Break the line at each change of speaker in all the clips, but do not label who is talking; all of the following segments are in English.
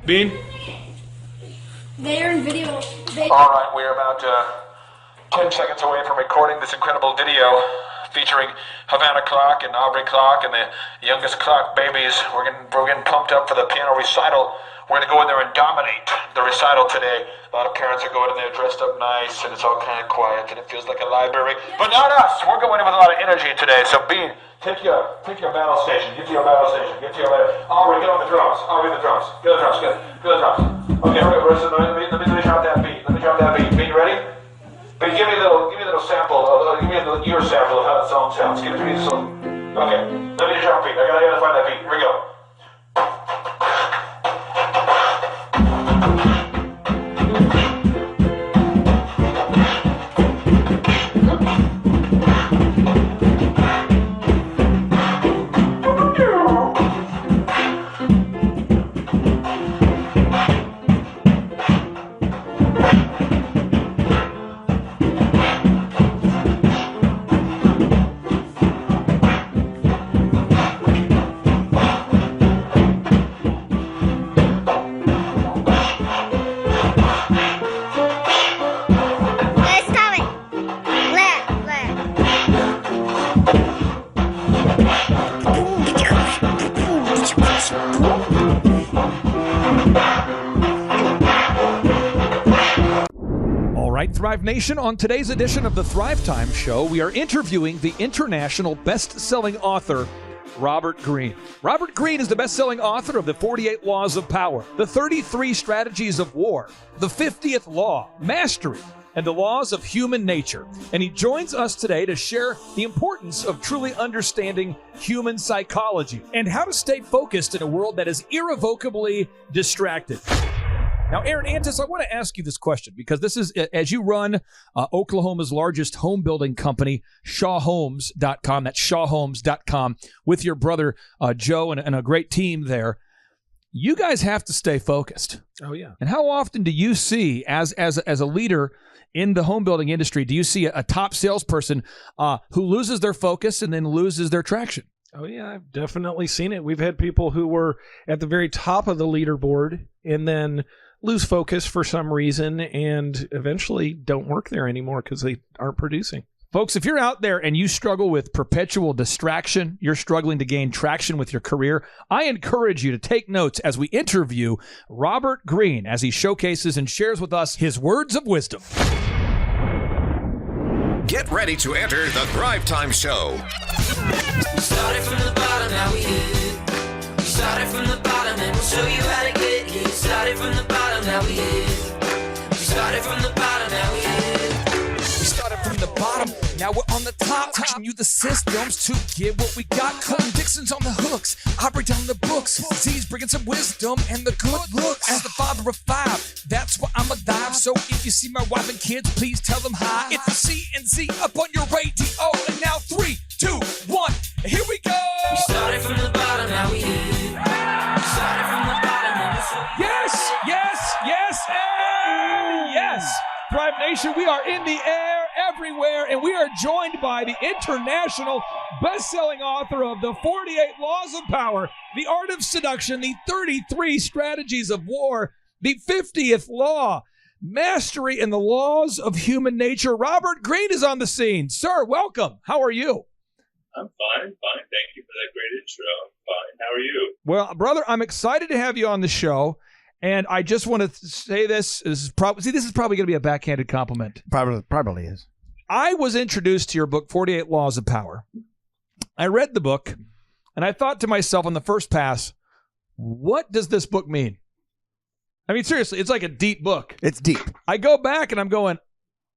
Bean?
They're in video.
All right, we're about 10 seconds away from recording this incredible video featuring Havana Clark and Aubrey Clark and the youngest Clark babies. We're getting pumped up for the piano recital. We're going to go in there and dominate the recital today. A lot of parents are going in there dressed up nice, and it's all kind of quiet, and it feels like a library. But not us. We're going in with a lot of energy today. So, Bean, take your battle station. Get to your battle station. Aubrey, get on the drums. Aubrey, the drums. Get the drums. Get the drums. Okay, let me drop that beat. Bean, you ready? But give me a little sample. Give me your sample of how the song sounds. Give it to me. Okay, let me drop beat. I gotta find that beat. Here we go.
Thrive Nation, on today's edition of the Thrivetime Show, we are interviewing the international best-selling author, Robert Greene. Robert Greene is the best-selling author of the 48 Laws of Power, the 33 Strategies of War, the 50th Law, Mastery, and the Laws of Human Nature. And he joins us today to share the importance of truly understanding human psychology and how to stay focused in a world that is irrevocably distracted. Now, Aaron Antis, I want to ask you this question because this is, as you run Oklahoma's largest home building company, ShawHomes.com, that's ShawHomes.com, with your brother Joe and a great team there, you guys have to stay focused.
Oh, yeah.
And how often do you see, as a leader in the home building industry, do you see a top salesperson who loses their focus and then loses their traction?
Oh, yeah, I've definitely seen it. We've had people who were at the very top of the leaderboard and then lose focus for some reason and eventually don't work there anymore because they aren't producing.
Folks, if you're out there and you struggle with perpetual distraction, you're struggling to gain traction with your career, I encourage you to take notes as we interview Robert Greene as he showcases and shares with us his words of wisdom.
Get ready to enter the Thrivetime Show.
We started from the bottom, now we here. We started from the bottom and we'll show you how to get here. Started from the bottom, now we here. We started from the bottom, now we here.
We started from the bottom, now we're on the top. Teaching you the systems to get what we got. Colton Dixon's on the hooks, I break down the books. Z's bringing some wisdom and the good looks. As the father of five, that's why I'm alive. So if you see my wife and kids, please tell them hi. It's the CNC up on your radio. And now 3, 2, 1, here we go.
We started from the bottom, now we here. We started from the bottom and we'll show you.
Yes, and yes. Thrive Nation, we are in the air everywhere, and we are joined by the international best-selling author of the 48 Laws of Power, the Art of Seduction, the 33 Strategies of War, the 50th Law, Mastery, and the Laws of Human Nature. Robert Greene is on the scene. Sir, welcome. How are you?
I'm fine. Thank you for that great intro. I'm fine. How are you?
Well, brother, I'm excited to have you on the show. And I just want to say this. This is probably going to be a backhanded compliment.
Probably is.
I was introduced to your book, 48 Laws of Power. I read the book, and I thought to myself on the first pass, what does this book mean? I mean, seriously, it's like a deep book.
It's deep.
I go back, and I'm going,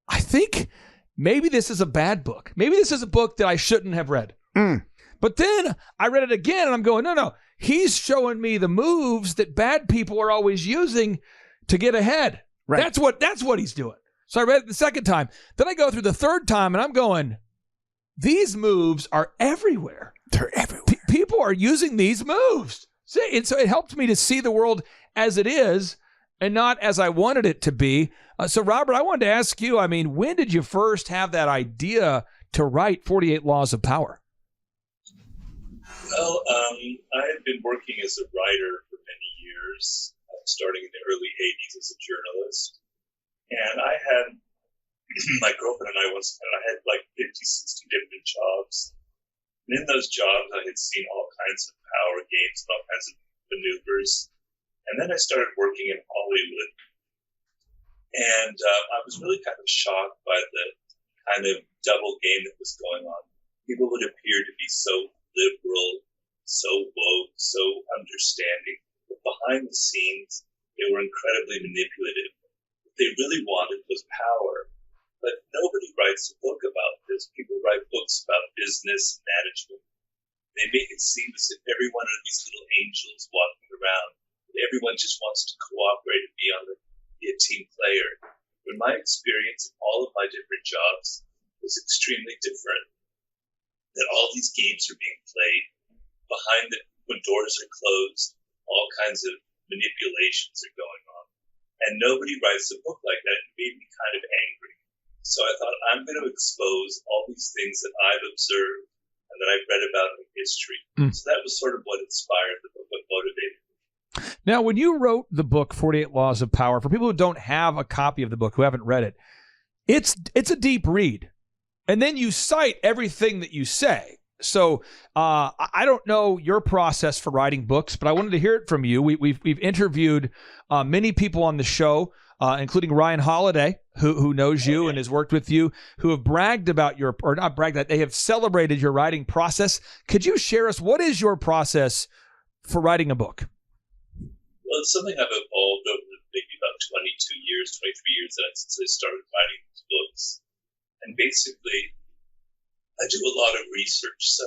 I think maybe this is a bad book. Maybe this is a book that I shouldn't have read. But then I read it again, and I'm going, no. He's showing me the moves that bad people are always using to get ahead. Right. That's what he's doing. So I read it the second time. Then I go through the third time, and I'm going, these moves are everywhere.
They're everywhere.
People are using these moves. See, and so it helped me to see the world as it is and not as I wanted it to be. So, Robert, I wanted to ask you, I mean, when did you first have that idea to write 48 Laws of Power?
Well, I had been working as a writer for many years, starting in the early 80s as a journalist. And I had, my girlfriend and I had like 50, 60 different jobs. And in those jobs, I had seen all kinds of power games and all kinds of maneuvers. And then I started working in Hollywood. And I was really kind of shocked by the kind of double game that was going on. People would appear to be so liberal, so woke, so understanding. But behind the scenes, they were incredibly manipulative. What they really wanted was power. But nobody writes a book about this. People write books about business and management. They make it seem as if every one of these little angels walking around, that everyone just wants to cooperate and be a team player. But my experience in all of my different jobs was extremely different. That all these games are being played when doors are closed, all kinds of manipulations are going on. And nobody writes a book like that. It made me kind of angry. So I thought, I'm going to expose all these things that I've observed and that I've read about in history. So that was sort of what inspired the book, what motivated me.
Now, when you wrote the book, 48 Laws of Power, for people who don't have a copy of the book, who haven't read it, it's a deep read. And then you cite everything that you say. So I don't know your process for writing books, but I wanted to hear it from you. We've interviewed many people on the show, including Ryan Holiday, who knows you and has worked with you, who have bragged about not bragged, that they have celebrated your writing process. Could you share us, what is your process for writing a book?
Well, it's something I've evolved over maybe about 22 years, 23 years since I started writing these books. And basically, I do a lot of research. So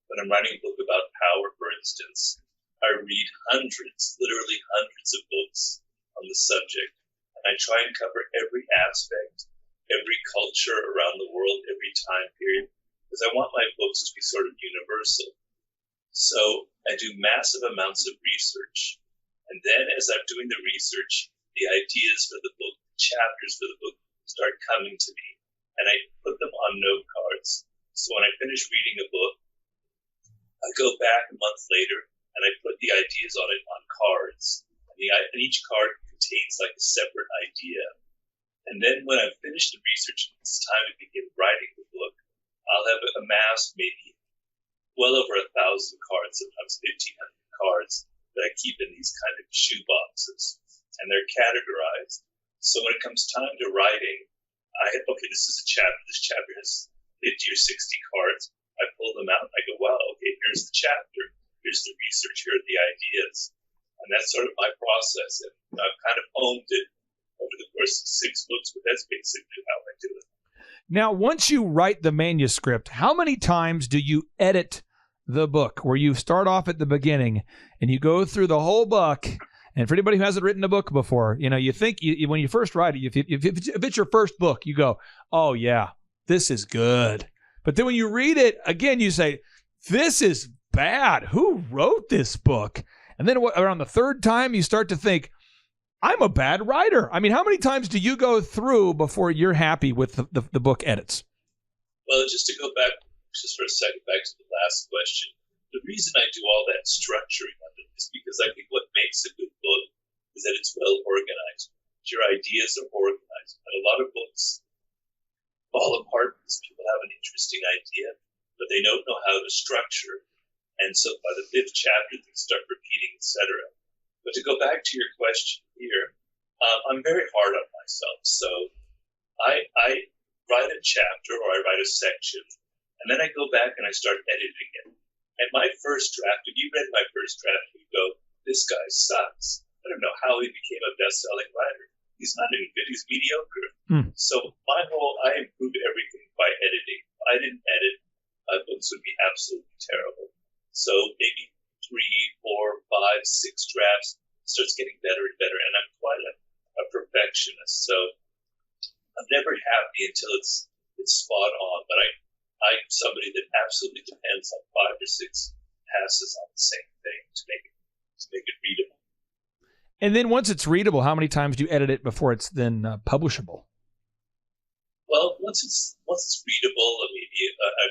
when I'm writing a book about power, for instance, I read literally hundreds of books on the subject. And I try and cover every aspect, every culture around the world, every time period, because I want my books to be sort of universal. So I do massive amounts of research. And then as I'm doing the research, the ideas for the book, the chapters for the book start coming to me. And I put them on note cards. So when I finish reading a book, I go back a month later and I put the ideas on it on cards. And each card contains like a separate idea. And then when I've finished the research and it's time to begin writing the book, I'll have amassed maybe well over 1,000 cards, sometimes 1,500 cards that I keep in these kind of shoe boxes. And they're categorized. So when it comes time to writing, this is a chapter. This chapter has 50 or 60 cards. I pull them out and I go, wow, okay, here's the chapter. Here's the research. Here are the ideas. And that's sort of my process. And I've kind of honed it over the course of 6 books, but that's basically how I do it.
Now, once you write the manuscript, how many times do you edit the book, where you start off at the beginning and you go through the whole book? And for anybody who hasn't written a book before, you think when you first write it, if it's your first book, you go, oh, yeah, this is good. But then when you read it again, you say, this is bad. Who wrote this book? And then around the third time, you start to think, I'm a bad writer. I mean, how many times do you go through before you're happy with the book edits?
Well, just to go back just for a second, back to the last question. The reason I do all that structuring of it is because I think what makes a good book is that it's well organized. Your ideas are organized. And a lot of books fall apart because people have an interesting idea, but they don't know how to structure. And so by the 5th chapter, things start repeating, etc. But to go back to your question here, I'm very hard on myself. So I write a chapter or I write a section, and then I go back and I start editing it. And my first draft, if you read my first draft, you go, this guy sucks. I don't know how he became a best-selling writer. He's not any good. He's mediocre. So I improve everything by editing. If I didn't edit, my books would be absolutely terrible. So maybe 3, 4, 5, 6 drafts starts getting better and better. And I'm quite a perfectionist. So I'm never happy until it's spot on. But I'm somebody that absolutely depends on 5 or 6 passes on the same thing to make it readable.
And then once it's readable, how many times do you edit it before it's then publishable?
Well, once it's readable, I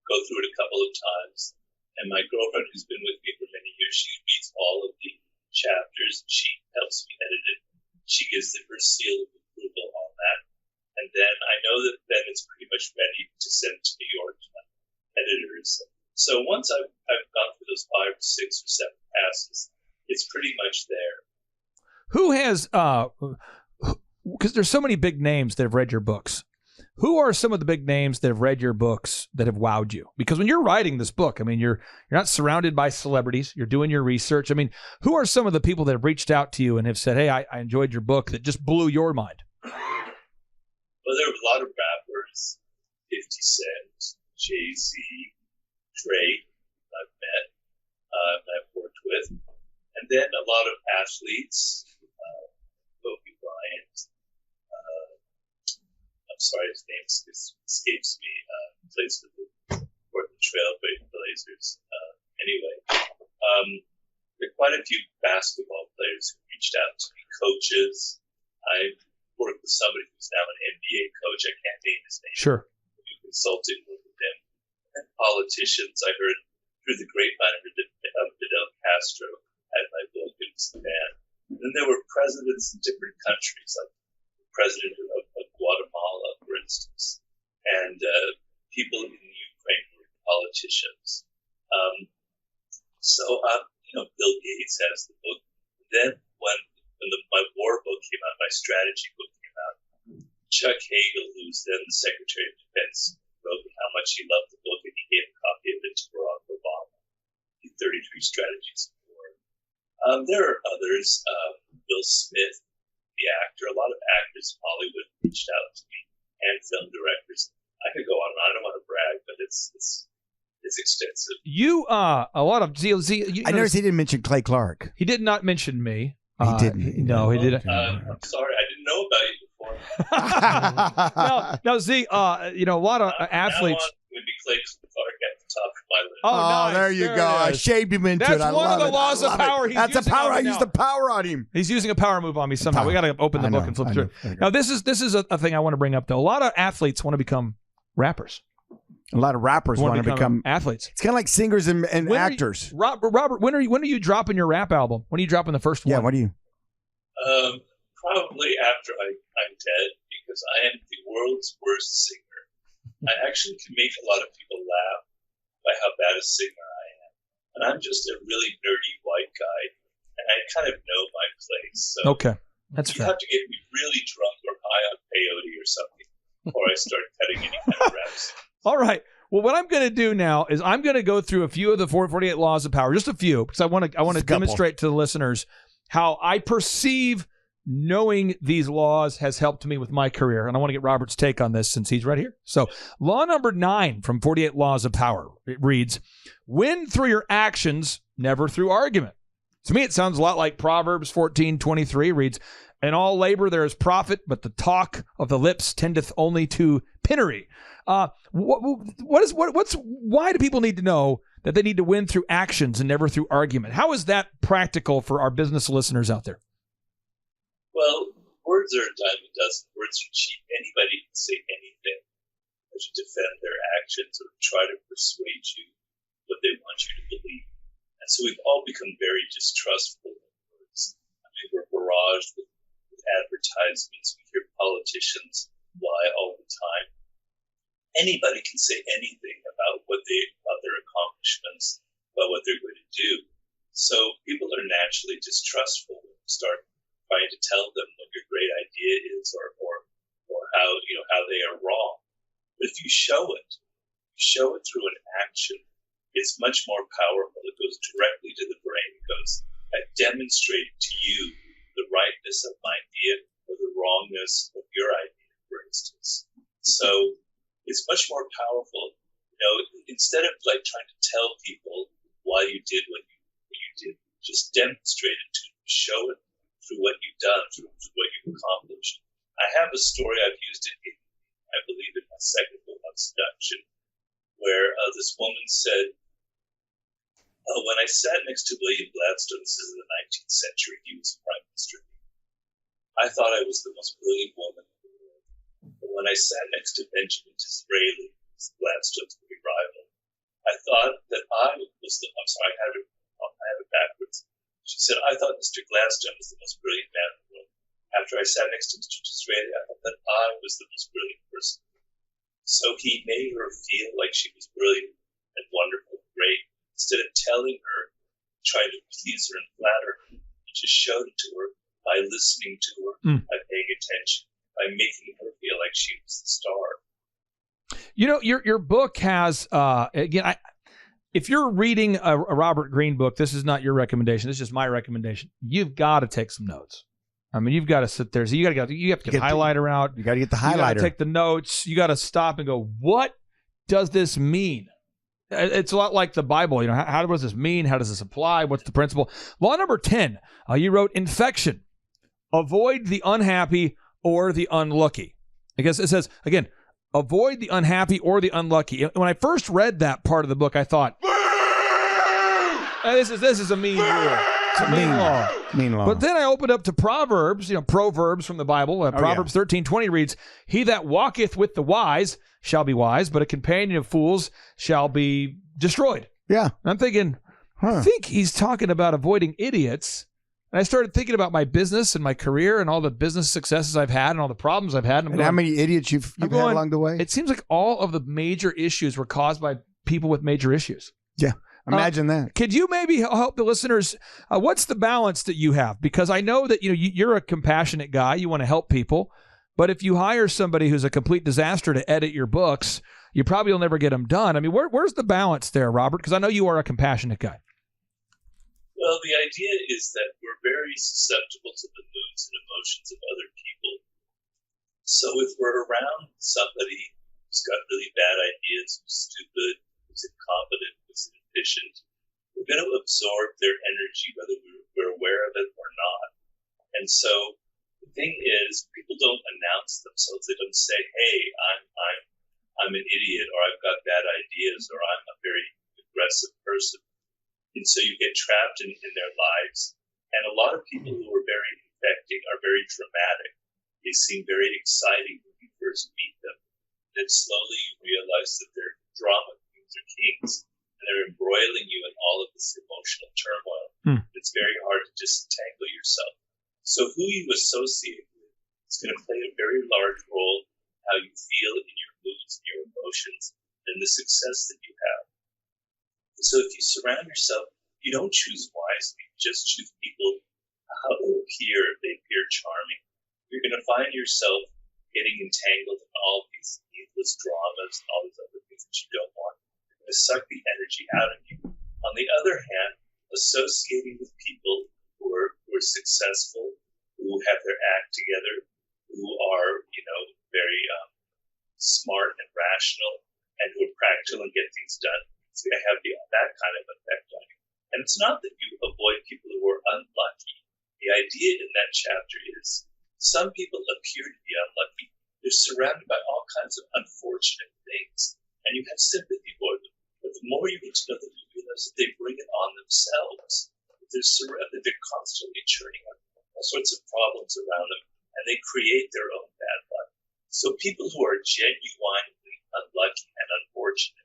go through it a couple of times. And my girlfriend, who's been with me for many years, she reads all of the chapters, and she helps me edit it. She gives her seal of approval on that. And then I know that then it's pretty much ready to send to New York to my editors. So once I've gone through those 5 or 6 or 7 passes, it's pretty much there.
Who has, because there's so many big names that have read your books. Who are some of the big names that have read your books that have wowed you? Because when you're writing this book, I mean, you're not surrounded by celebrities. You're doing your research. I mean, who are some of the people that have reached out to you and have said, hey, I enjoyed your book, that just blew your mind?
Well, there are a lot of rappers, 50 Cent, Jay-Z, Drake, I've met, I've worked with. And then a lot of athletes, Kobe Bryant, I'm sorry, his name escapes me, plays for the Portland Trail Blazers. Anyway, there are quite a few basketball players who reached out to me, coaches. I worked with somebody who's now an NBA coach. I can't name his name.
Sure.
We consulted with them. And politicians, I heard through the grapevine, I heard Fidel Castro had my book in his fan. And then there were presidents in different countries, like the president of Guatemala, for instance, and people in Ukraine who were politicians. Bill Gates has the book. Then when my war book came out, my strategy book came out, Chuck Hagel, who's then the Secretary of Defense, wrote how much he loved the book, and he gave a copy of it to Barack Obama. 33 Strategies of War. There are others. Will Smith, the actor, a lot of actors in Hollywood reached out to me, and film directors. I could go on and on. I don't want to brag, but it's extensive.
You, a lot of Z.
I noticed he didn't mention Clay Clark.
He did not mention me.
He didn't.
No, he didn't.
I'm sorry, I didn't know about you before.
No, Z. A lot of athletes.
Maybe Clay Clark at the top of my list.
Oh,
Oh,
nice.
there you go. I shaved him into it.
That's
I
one of
love
the
it.
laws
I
of
love
power.
it.
He's
That's the
using
power.
on
I
me
used
now.
the power on him.
He's using a power move on me somehow.
Power.
We got to open the
I
book
know,
and flip
I
through.
know.
Now, this is a thing I want to bring up, though. A lot of athletes want to become rappers.
A lot of rappers want to become
athletes.
It's kind of like singers and
When
actors.
Robert, when are you dropping your rap album? When are you dropping the first one?
Yeah, what do you?
Probably after I'm dead, because I am the world's worst singer. I actually can make a lot of people laugh by how bad a singer I am. And I'm just a really nerdy white guy, and I kind of know my place. So
Okay, that's
you
fair.
have to get me really drunk or high on peyote or something before I start cutting any kind of raps.
All right. Well, what I'm going to do now is I'm going to go through a few of the 448 laws of power, just a few, because I want to demonstrate to the listeners how I perceive knowing these laws has helped me with my career. And I want to get Robert's take on this since he's right here. So law number 9 from 48 Laws of Power, it reads, win through your actions, never through argument. To me, it sounds a lot like Proverbs 14:23 reads, in all labor there is profit, but the talk of the lips tendeth only to penury. Why do people need to know that they need to win through actions and never through argument? How is that practical for our business listeners out there?
Well, words are a dime a dozen. Words are cheap. Anybody can say anything to defend their actions or try to persuade you what they want you to believe. And so we've all become very distrustful of words. I mean, we're barraged with advertisements. We hear politicians lie all the time. Anybody can say anything about their accomplishments, about what they're going to do. So people are naturally distrustful when you start trying to tell them what your great idea is or how they are wrong. But if you show it through an action, it's much more powerful. It goes directly to the brain. It goes, I demonstrate to you the rightness of my idea or the wrongness of your idea, for instance. So it's much more powerful. Instead of like trying to tell people why you did what you did, just demonstrate it to them, show it through what you've done, through what you've accomplished. I have a story, I've used it I believe in my second book on seduction, where this woman said, when I sat next to William Gladstone, this is in the 19th century, he was prime minister, I thought I was the most brilliant woman in the world. But when I sat next to Benjamin Disraeli, Gladstone's big rival, I thought that I have it backwards. She said, I thought Mr. Gladstone was the most brilliant man in the world. After I sat next to Mr. Disraeli, I thought that I was the most brilliant person. So he made her feel like she was brilliant and wonderful and great. Instead of telling her, trying to please her and flatter her, he just showed it to her by listening to her, by paying attention, by making her feel like she was the star.
You know, your book has, again, if you're reading a Robert Greene book, this is not your recommendation. This is just my recommendation. You've got to take some notes. I mean, you've got to sit there. So you have to get the highlighter out.
You got to get the highlighter.
You got to take the notes. You got to stop and go, what does this mean? It's a lot like the Bible. You know, what does this mean? How does this apply? What's the principle? Law number 10, you wrote infection. Avoid the unhappy or the unlucky. I guess it says, again, avoid the unhappy or the unlucky. When I first read that part of the book, I thought, this is a mean rule. It's a mean law.
Mean law.
But then I opened up to Proverbs, Proverbs from the Bible. Proverbs 13:20 reads, he that walketh with the wise shall be wise, but a companion of fools shall be destroyed.
Yeah.
And I'm thinking, I think he's talking about avoiding idiots. And I started thinking about my business and my career and all the business successes I've had and all the problems I've had.
And how many idiots you've had along the way?
It seems like all of the major issues were caused by people with major issues.
Yeah. Imagine that.
Could you maybe help the listeners? What's the balance that you have? Because I know that you're a compassionate guy. You want to help people. But if you hire somebody who's a complete disaster to edit your books, you probably will never get them done. I mean, where's the balance there, Robert? Because I know you are a compassionate guy.
Well, the idea is that we're very susceptible to the moods and emotions of other people. So if we're around somebody who's got really bad ideas, who's stupid, who's incompetent, who's inefficient, we're going to absorb their energy whether we're aware of it or not. And so the thing is, people don't announce themselves. They don't say, hey, I'm an idiot, or I've got bad ideas, or I'm a very aggressive person. And so you get trapped in their lives. And a lot of people who are very infecting are very dramatic. They seem very exciting when you first meet them. Then slowly you realize that they're drama queens or kings, and they're embroiling you in all of this emotional turmoil. It's very hard to disentangle yourself. So who you associate with is going to play a very large role in how you feel in your moods and your emotions and the success that you have. So if you surround yourself, you don't choose wisely, you just choose people how they appear. If they appear charming, you're going to find yourself getting entangled in all these needless dramas and all these other things that you don't want. You're going to suck the energy out of you. On the other hand, associating with people who are successful, who have their act together, who are, very smart and rational, and who are practical and get things done, it's going to have that kind of effect on you. And it's not that you avoid people who are unlucky. The idea in that chapter is some people appear to be unlucky. They're surrounded by all kinds of unfortunate things, and you have sympathy for them. But the more you get to know them, you realize that they bring it on themselves. They're constantly churning out all sorts of problems around them, and they create their own bad luck. So people who are genuinely unlucky and unfortunate,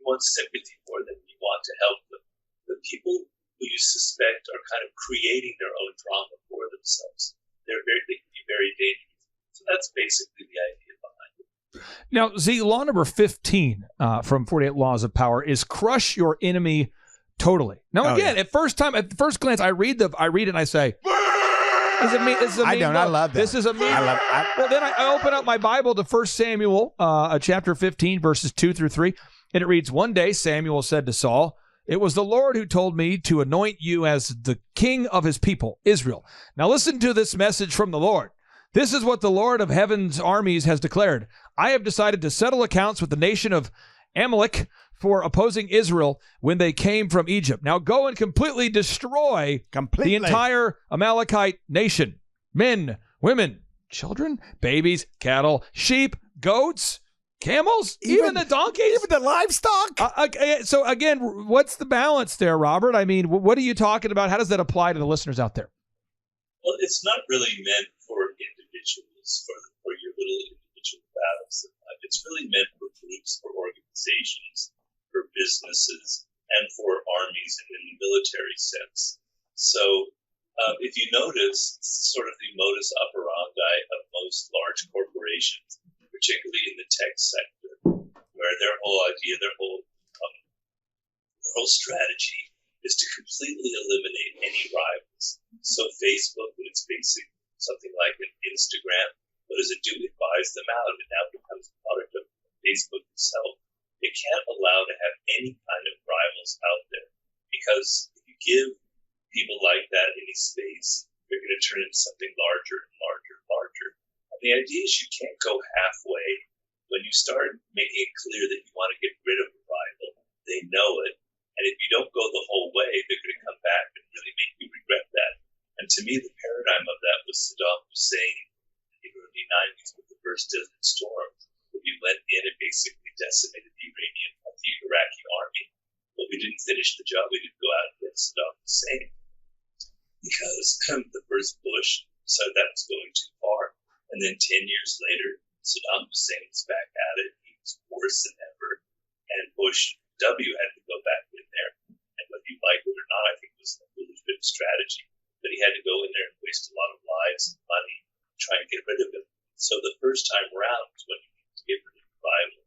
you want sympathy for them, you want to help them. The people who you suspect are kind of creating their own drama for themselves. They can be very dangerous. So that's basically the idea behind it.
Now, Z, law number 15 from 48 Laws of Power is crush your enemy totally. Now, again, at first glance, I read it and I say, is it mean?
I don't. I love that.
This is a mean.
I love it.
Well, then I open up my Bible to 1 Samuel, chapter 15, verses 2 through 3, and it reads, one day Samuel said to Saul, it was the Lord who told me to anoint you as the king of his people, Israel. Now listen to this message from the Lord. This is what the Lord of heaven's armies has declared. I have decided to settle accounts with the nation of Amalek for opposing Israel when they came from Egypt. Now go and completely destroy the entire Amalekite nation. Men, women, children, babies, cattle, sheep, goats, camels, even the donkeys,
even the livestock.
So again, what's the balance there, Robert? I mean, what are you talking about? How does that apply to the listeners out there?
Well, it's not really meant for individuals, for your little individual battles. It's really meant for groups, for organizations, for businesses, and for armies and in the military sense. So if you notice, sort of the modus operandi of most large corporations, particularly in the tech sector, where their whole idea, their whole strategy is to completely eliminate any rivals. So Facebook, when it's basic, something like an Instagram, what does it do? It buys them out. It now becomes a product of Facebook itself. It can't allow to have any kind of rivals out there, because if you give people like that any space, they're going to turn into something larger and larger and larger. And the idea is you can't go halfway. When you start making it clear that you want to get rid of a rival, they know it. And if you don't go the whole way, they're going to come back and really make you regret that. And to me, the paradigm of that was Saddam Hussein in the early 90s with the first Desert Storm, where we went in and basically decimated the Iraqi army. But we didn't finish the job. We didn't go out and get Saddam Hussein, because the first Bush decided that was going too far. And then 10 years later, Saddam Hussein was back at it. He was worse than ever. And Bush W had to go back in there. And whether you like it or not, I think it was a really good strategy. But he had to go in there and waste a lot of lives and money to try and get rid of him. So the first time around was when he needed to get rid of the rival,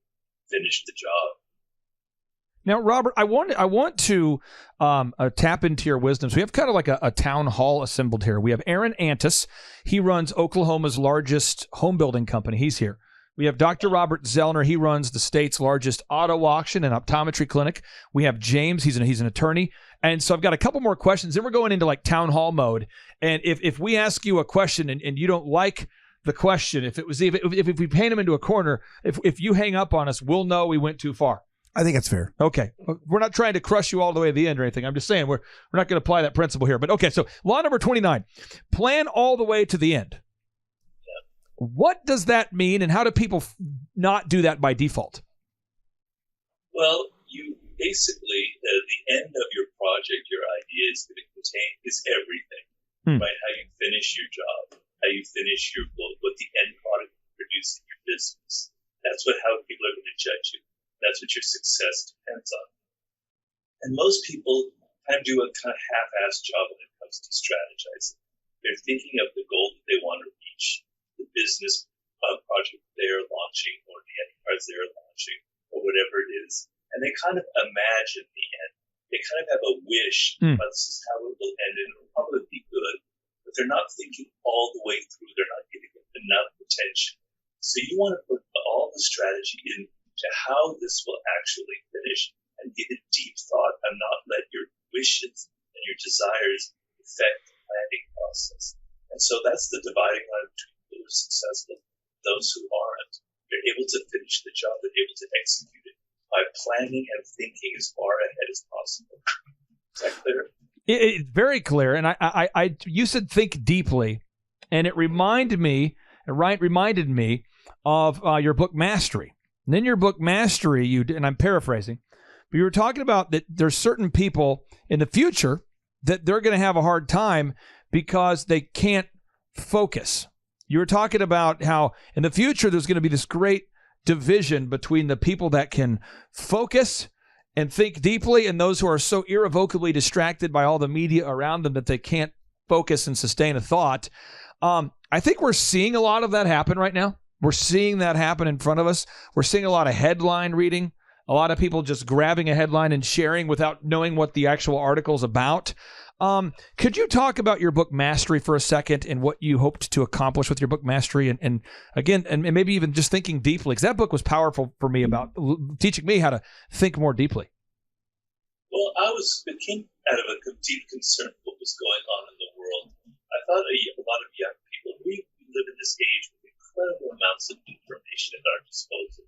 finish the job.
Now, Robert, I want to tap into your wisdom. So we have kind of like a town hall assembled here. We have Aaron Antis. He runs Oklahoma's largest home building company. He's here. We have Dr. Robert Zellner. He runs the state's largest auto auction and optometry clinic. We have James. He's an attorney. And so I've got a couple more questions. Then we're going into like town hall mode. And if we ask you a question and you don't like the question, if we paint them into a corner, if you hang up on us, we'll know we went too far.
I think that's fair.
Okay. We're not trying to crush you all the way to the end or anything. I'm just saying we're not going to apply that principle here. But okay, so law number 29, plan all the way to the end. What does that mean, and how do people not do that by default?
Well, you basically, the end of your project, your idea is going to contain is everything, right? How you finish your job, how you finish your book, what the end product produces in your business. That's how people are going to judge you. That's what your success depends on. And most people kind of do a kind of half-assed job when it comes to strategizing. They're thinking of the goal that they want to reach, the business project they're launching, or the enterprise they're launching, or whatever it is. And they kind of imagine the end. They kind of have a wish about this is how it will end, and it'll probably be good. But they're not thinking all the way through. They're not giving it enough attention. So you want to put all the strategy into how this will actually finish, and give it deep thought, and not let your wishes and your desires affect the planning process. And so that's the dividing line between people who are successful and those who aren't. They're able to finish the job, they're able to execute it by planning and thinking as far ahead as possible. Is that clear?
It's very clear. And I you said think deeply, and it reminded me of your book Mastery. And in your book Mastery, and I'm paraphrasing, but you were talking about that there's certain people in the future that they're going to have a hard time because they can't focus. You were talking about how in the future there's going to be this great division between the people that can focus and think deeply and those who are so irrevocably distracted by all the media around them that they can't focus and sustain a thought. I think we're seeing a lot of that happen right now. We're seeing that happen in front of us. We're seeing a lot of headline reading, a lot of people just grabbing a headline and sharing without knowing what the actual article's about. Could you talk about your book Mastery for a second and what you hoped to accomplish with your book Mastery? And again, and maybe even just thinking deeply, because that book was powerful for me about teaching me how to think more deeply.
Well, it came out of a deep concern for what was going on in the world. I thought a lot of young people, we live in this age with incredible amounts of information at our disposal.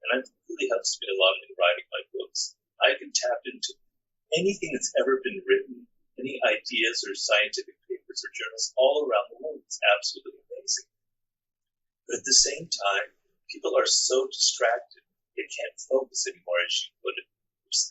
And it really helps me a lot in writing my books. I can tap into anything that's ever been written, any ideas or scientific papers or journals all around the world. It's absolutely amazing. But at the same time, people are so distracted. They can't focus anymore, as you put it.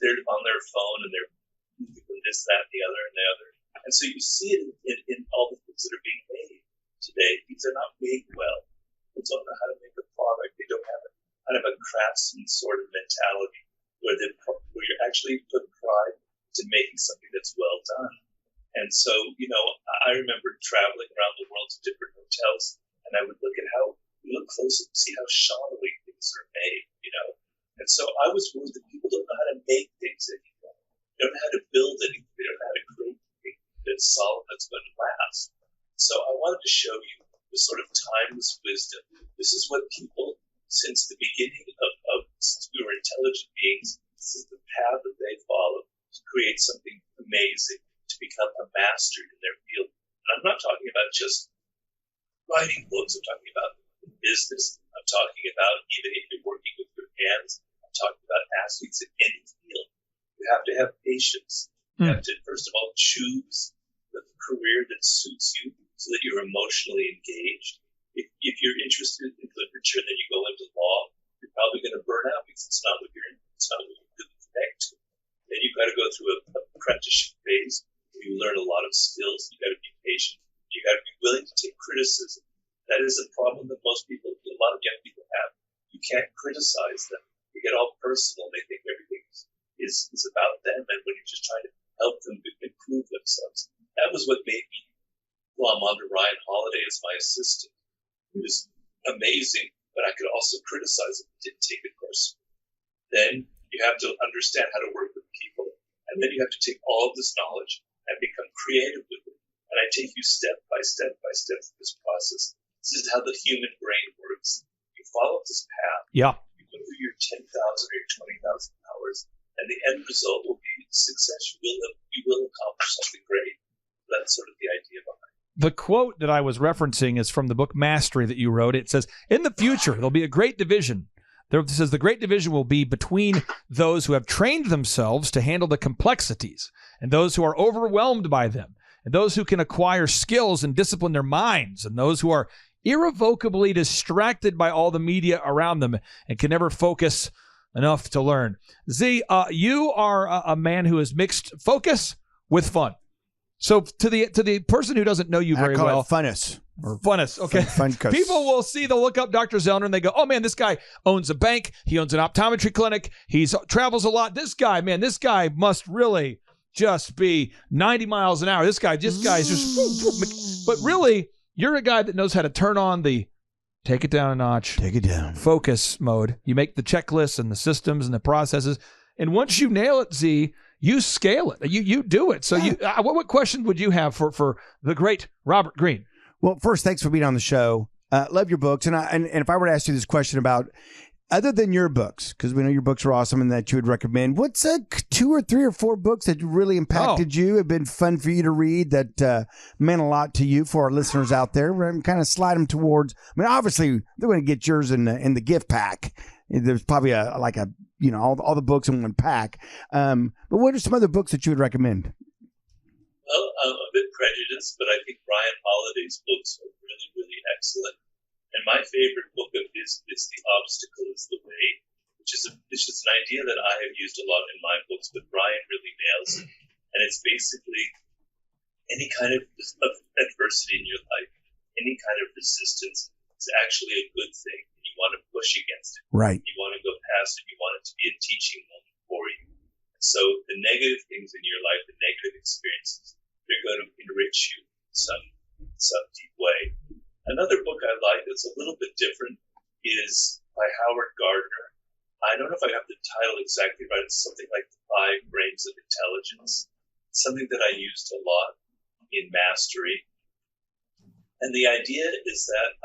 They're on their phone and they're doing this, that, and the other, and the other. And so you see it in all the things that are being made today. Things are not made well. They don't know how to make a product. They don't have a kind of a craftsman sort of mentality where you actually put pride into making something that's well done. And And so, I remember traveling around the world to different hotels, and I would look at look closer to see how shoddily things are made, And so I was worried that people don't know how to make things anymore. They don't know how to build anything. They don't know how to create anything that's solid, that's going to last. So I wanted to show you the sort of timeless wisdom. This is what people, since the beginning since we were intelligent beings, this is the path that they follow to create something amazing, to become a master in their field. And I'm not talking about just writing books. I'm talking about business. I'm talking about even if you're working with your hands. I'm talking about athletes in any field. You have to have patience. You have to, first of all, choose the career that suits you so that you're emotionally engaged. If you're interested in literature and then you go into law, you're probably going to burn out because it's not what you're really connect to. Then you've got to go through an apprenticeship phase where you learn a lot of skills. You've got to be patient. You've got to be willing to take criticism. That is a problem that a lot of young people have. You can't criticize them. They get all personal. They think everything is about them. And when you're just trying to help them improve themselves, that was what made me glom onto Ryan Holiday as my assistant. It was amazing, but I could also criticize him and didn't take it personally. Then you have to understand how to work with people. And then you have to take all of this knowledge and become creative with it. And I take you step by step by step through this process. This is how the human brain works. You follow this path.
Yeah.
You go through your 10,000 or your 20,000 hours, and the end result will be success. You will accomplish something great. That's sort of the idea behind it.
The quote that I was referencing is from the book Mastery that you wrote. It says, in the future, there'll be a great division. It says the great division will be between those who have trained themselves to handle the complexities and those who are overwhelmed by them, and those who can acquire skills and discipline their minds, and those who are irrevocably distracted by all the media around them and can never focus enough to learn. Z, you are a man who has mixed focus with fun. So to the person who doesn't know you very well,
funness.
Funness, okay.
Fun
People will they'll look up Dr. Zellner and they go, oh man, this guy owns a bank. He owns an optometry clinic. He travels a lot. This guy must really just be 90 miles an hour. This guy is just, but really, you're a guy that knows how to turn on the take it down a notch,
take it down,
focus mode. You make the checklists and the systems and the processes. And once you nail it, Z, you scale it. You do it. So what question would you have for the great Robert Greene?
Well, first, thanks for being on the show. Love your books. And if I were to ask you this question about, other than your books, because we know your books are awesome and that you would recommend, what's 2 or 3 or 4 books that really impacted you, have been fun for you to read, that meant a lot to you for our listeners out there? We're going to kind of slide them towards, obviously, they're going to get yours in the gift pack. There's probably all the books in one pack. But what are some other books that you would recommend?
Well, I'm a bit prejudiced, but I think Ryan Holiday's books are really, really excellent. And my favorite book of his is The Obstacle is the Way, which is an idea that I have used a lot in my books, but Ryan really nails it. And it's basically any kind of adversity in your life, any kind of resistance is actually a good thing. You want to push against it.
Right.
You want to go past it. You want it to be a teaching moment for you. So the negative things in your life, the negative experiences, they're going to enrich you in some deep way. Another book I like that's a little bit different is by Howard Gardner. I don't know if I have the title exactly right. It's something like The 5 Frames of Intelligence. It's something that I used a lot in Mastery. And the idea is that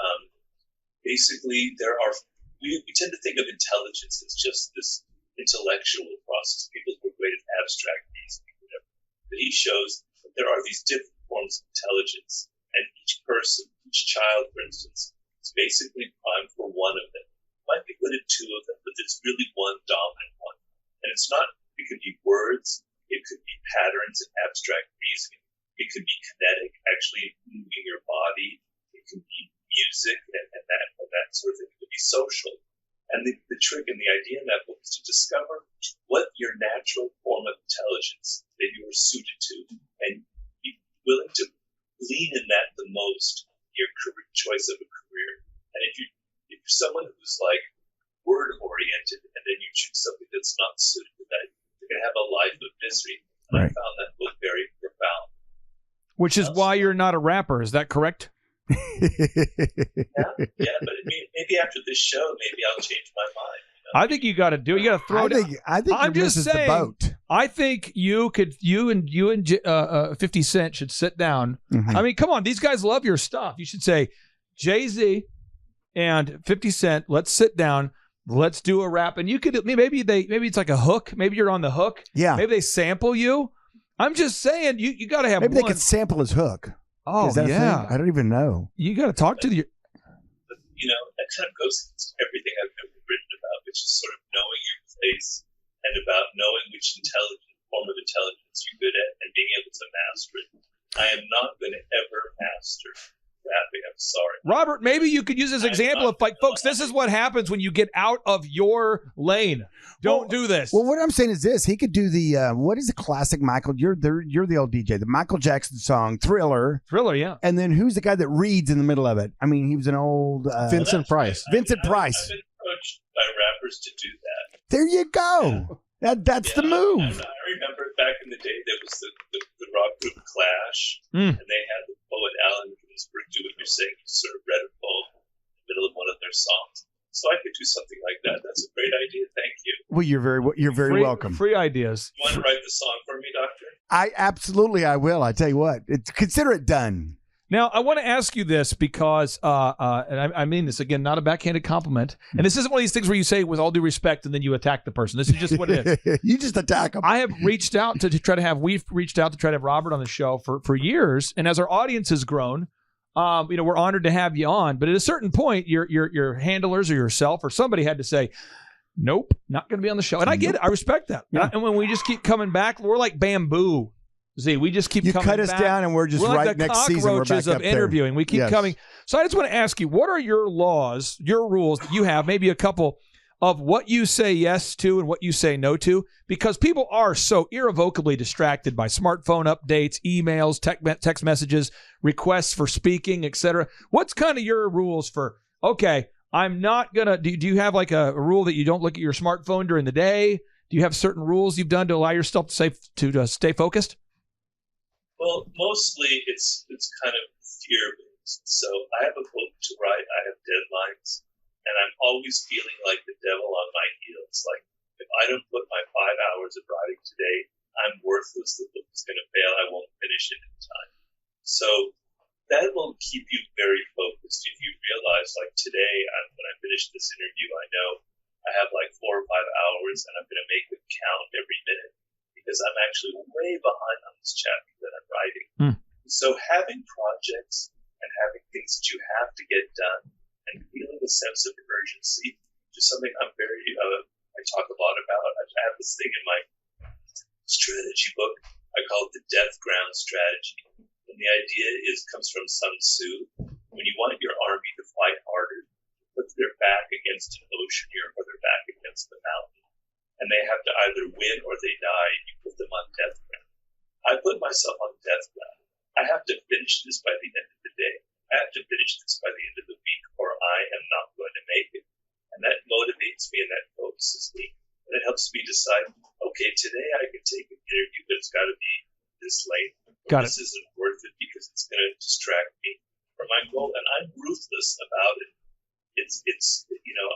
basically we tend to think of intelligence as just this intellectual process. People who are great at abstract reasoning, whatever. But he shows that there are these different forms of intelligence. And each person, each child, for instance, is basically primed for one of them. Might be good at 2 of them, but there's really one dominant one. And it's not, it could be words, it could be patterns and abstract reasoning, it could be kinetic, actually moving your body, it could be music and that sort of thing. It could be social. And the trick and the idea in that book is to discover what your natural form of intelligence that you are suited to, and be willing to lean in that the most, your choice of a career. And if you're someone who's like word oriented, and then you choose something that's not suited to that, you're going to have a life of misery. And I found that book very profound.
Which is why you're not a rapper. Is that correct?
Yeah, but maybe after this show, maybe I'll change my mind. You know?
I think you got to do it. You got to throw it.
I think
I'm just saying.
The boat.
I think you and 50 Cent should sit down.
Mm-hmm.
I mean, come on, these guys love your stuff. You should say, Jay-Z and 50 Cent, let's sit down. Let's do a rap. And you could maybe it's like a hook. Maybe you're on the hook.
Yeah.
Maybe they sample you. I'm just saying you got to have.
Maybe they could sample his hook.
Oh,
Is that
yeah.
I don't even know.
You got to talk to the.
You know, that kind of goes into everything I've ever written about, which is sort of knowing your place and about knowing which form of intelligence you're good at and being able to master it. I am not going to ever master rapping. I'm sorry.
Robert, maybe you could use this example of like, folks, this is what happens when you get out of your lane. Don't do this.
Well, what I'm saying is this: he could do the what is the classic Michael? You're the old DJ, the Michael Jackson song "Thriller."
Thriller, yeah.
And then who's the guy that reads in the middle of it? I mean, he was an old
Vincent Price.
Vincent Price.
I've been approached by rappers to do that.
There you go. That's the move.
I remember back in the day there was the rock group Clash, and they had the poet Allen Ginsberg do what you're saying. He sort of read a poem in the middle of one of their songs. So I could do something like that. That's a great idea. Thank you.
Well, you're very welcome.
Free ideas.
You want to write the song for me, Doctor?
I will. I tell you what, consider it done.
Now, I want to ask you this because, and I mean this again, not a backhanded compliment. And this isn't one of these things where you say with all due respect and then you attack the person. This is just what it is.
You just attack them.
We've reached out to try to have Robert on the show for years. And as our audience has grown, we're honored to have you on. But at a certain point, your handlers or yourself or somebody had to say, nope, not going to be on the show. And I get it. I respect that.
Yeah.
And when we just keep coming back, we're like bamboo. Z, we just keep coming back.
You cut us down and we're just
like
right
the
next season. We're back
of
up
interviewing.
there.
We keep coming. So I just want to ask you, what are your laws, your rules that you have, maybe a couple of what you say yes to and what you say no to? Because people are so irrevocably distracted by smartphone updates, emails, text messages, requests for speaking, etc. What's kind of your rules for, okay, I'm not going to, do you have like a rule that you don't look at your smartphone during the day? Do you have certain rules you've done to allow yourself to stay focused?
Well, mostly it's kind of fear-based. So I have a book to write. I have deadlines. And I'm always feeling like the devil on my heels. Like, if I don't put my 5 hours of writing today, I'm worthless. The book is going to fail. I won't finish it in time. So that will keep you very focused. If you realize, like today, when I finish this interview, I know I have like 4 or 5 hours, and I'm going to make it count every minute because I'm actually way behind on this chapter that I'm writing. So having projects and having things that you have to get done and feeling a sense of urgency, which is something I'm very, I talk a lot about. I have this thing in my strategy book. I call it the death ground strategy. And the idea comes from Sun Tzu. When you want your army to fight harder, put their back against an ocean or their back against the mountain. And they have to either win or they die. You put them on death ground. I put myself on death ground. I have to finish this by the end of the day. I have to finish this by the end of the week, or I am not going to make it. And that motivates me and that focuses me. And it helps me decide, okay, today I can take an interview, but it's got to be this late. This isn't worth it because it's going to distract me from my goal. And I'm ruthless about it.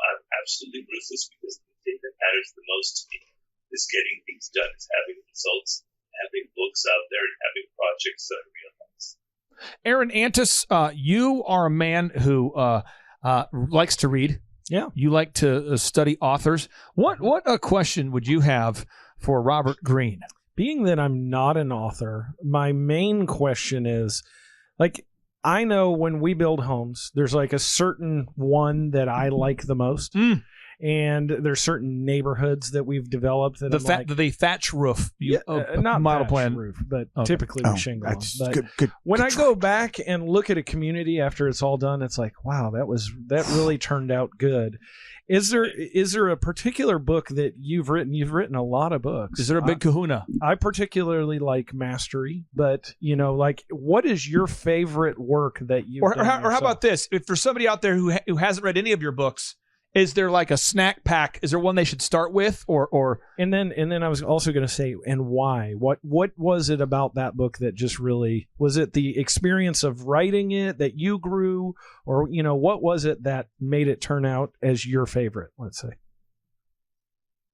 I'm absolutely ruthless because the thing that matters the most to me is getting things done, is having results, having books out there, and having projects that I realize.
Aaron Antis, you are a man who likes to read.
Yeah.
You like to study authors. What question would you have for Robert Greene?
Being that I'm not an author, my main question is, like, I know when we build homes, there's like a certain one that I like the most. And there's certain neighborhoods that we've developed that
the thatch roof,
not
model
thatch
plan
roof, but typically with shingle. But
good,
when I go back and look at a community after it's all done, it's like, wow, that really turned out good. Is there a particular book that you've written? You've written a lot of books.
Is there a big kahuna?
I particularly like Mastery, but like, what is your favorite work that you've done?
Or how about this? If for somebody out there who hasn't read any of your books, Is there like a snack pack? Is there one they should start with, or?
And then I was also going to say, and why? What was it about that book that just really, was it the experience of writing it that you grew, or what was it that made it turn out as your favorite? Let's say.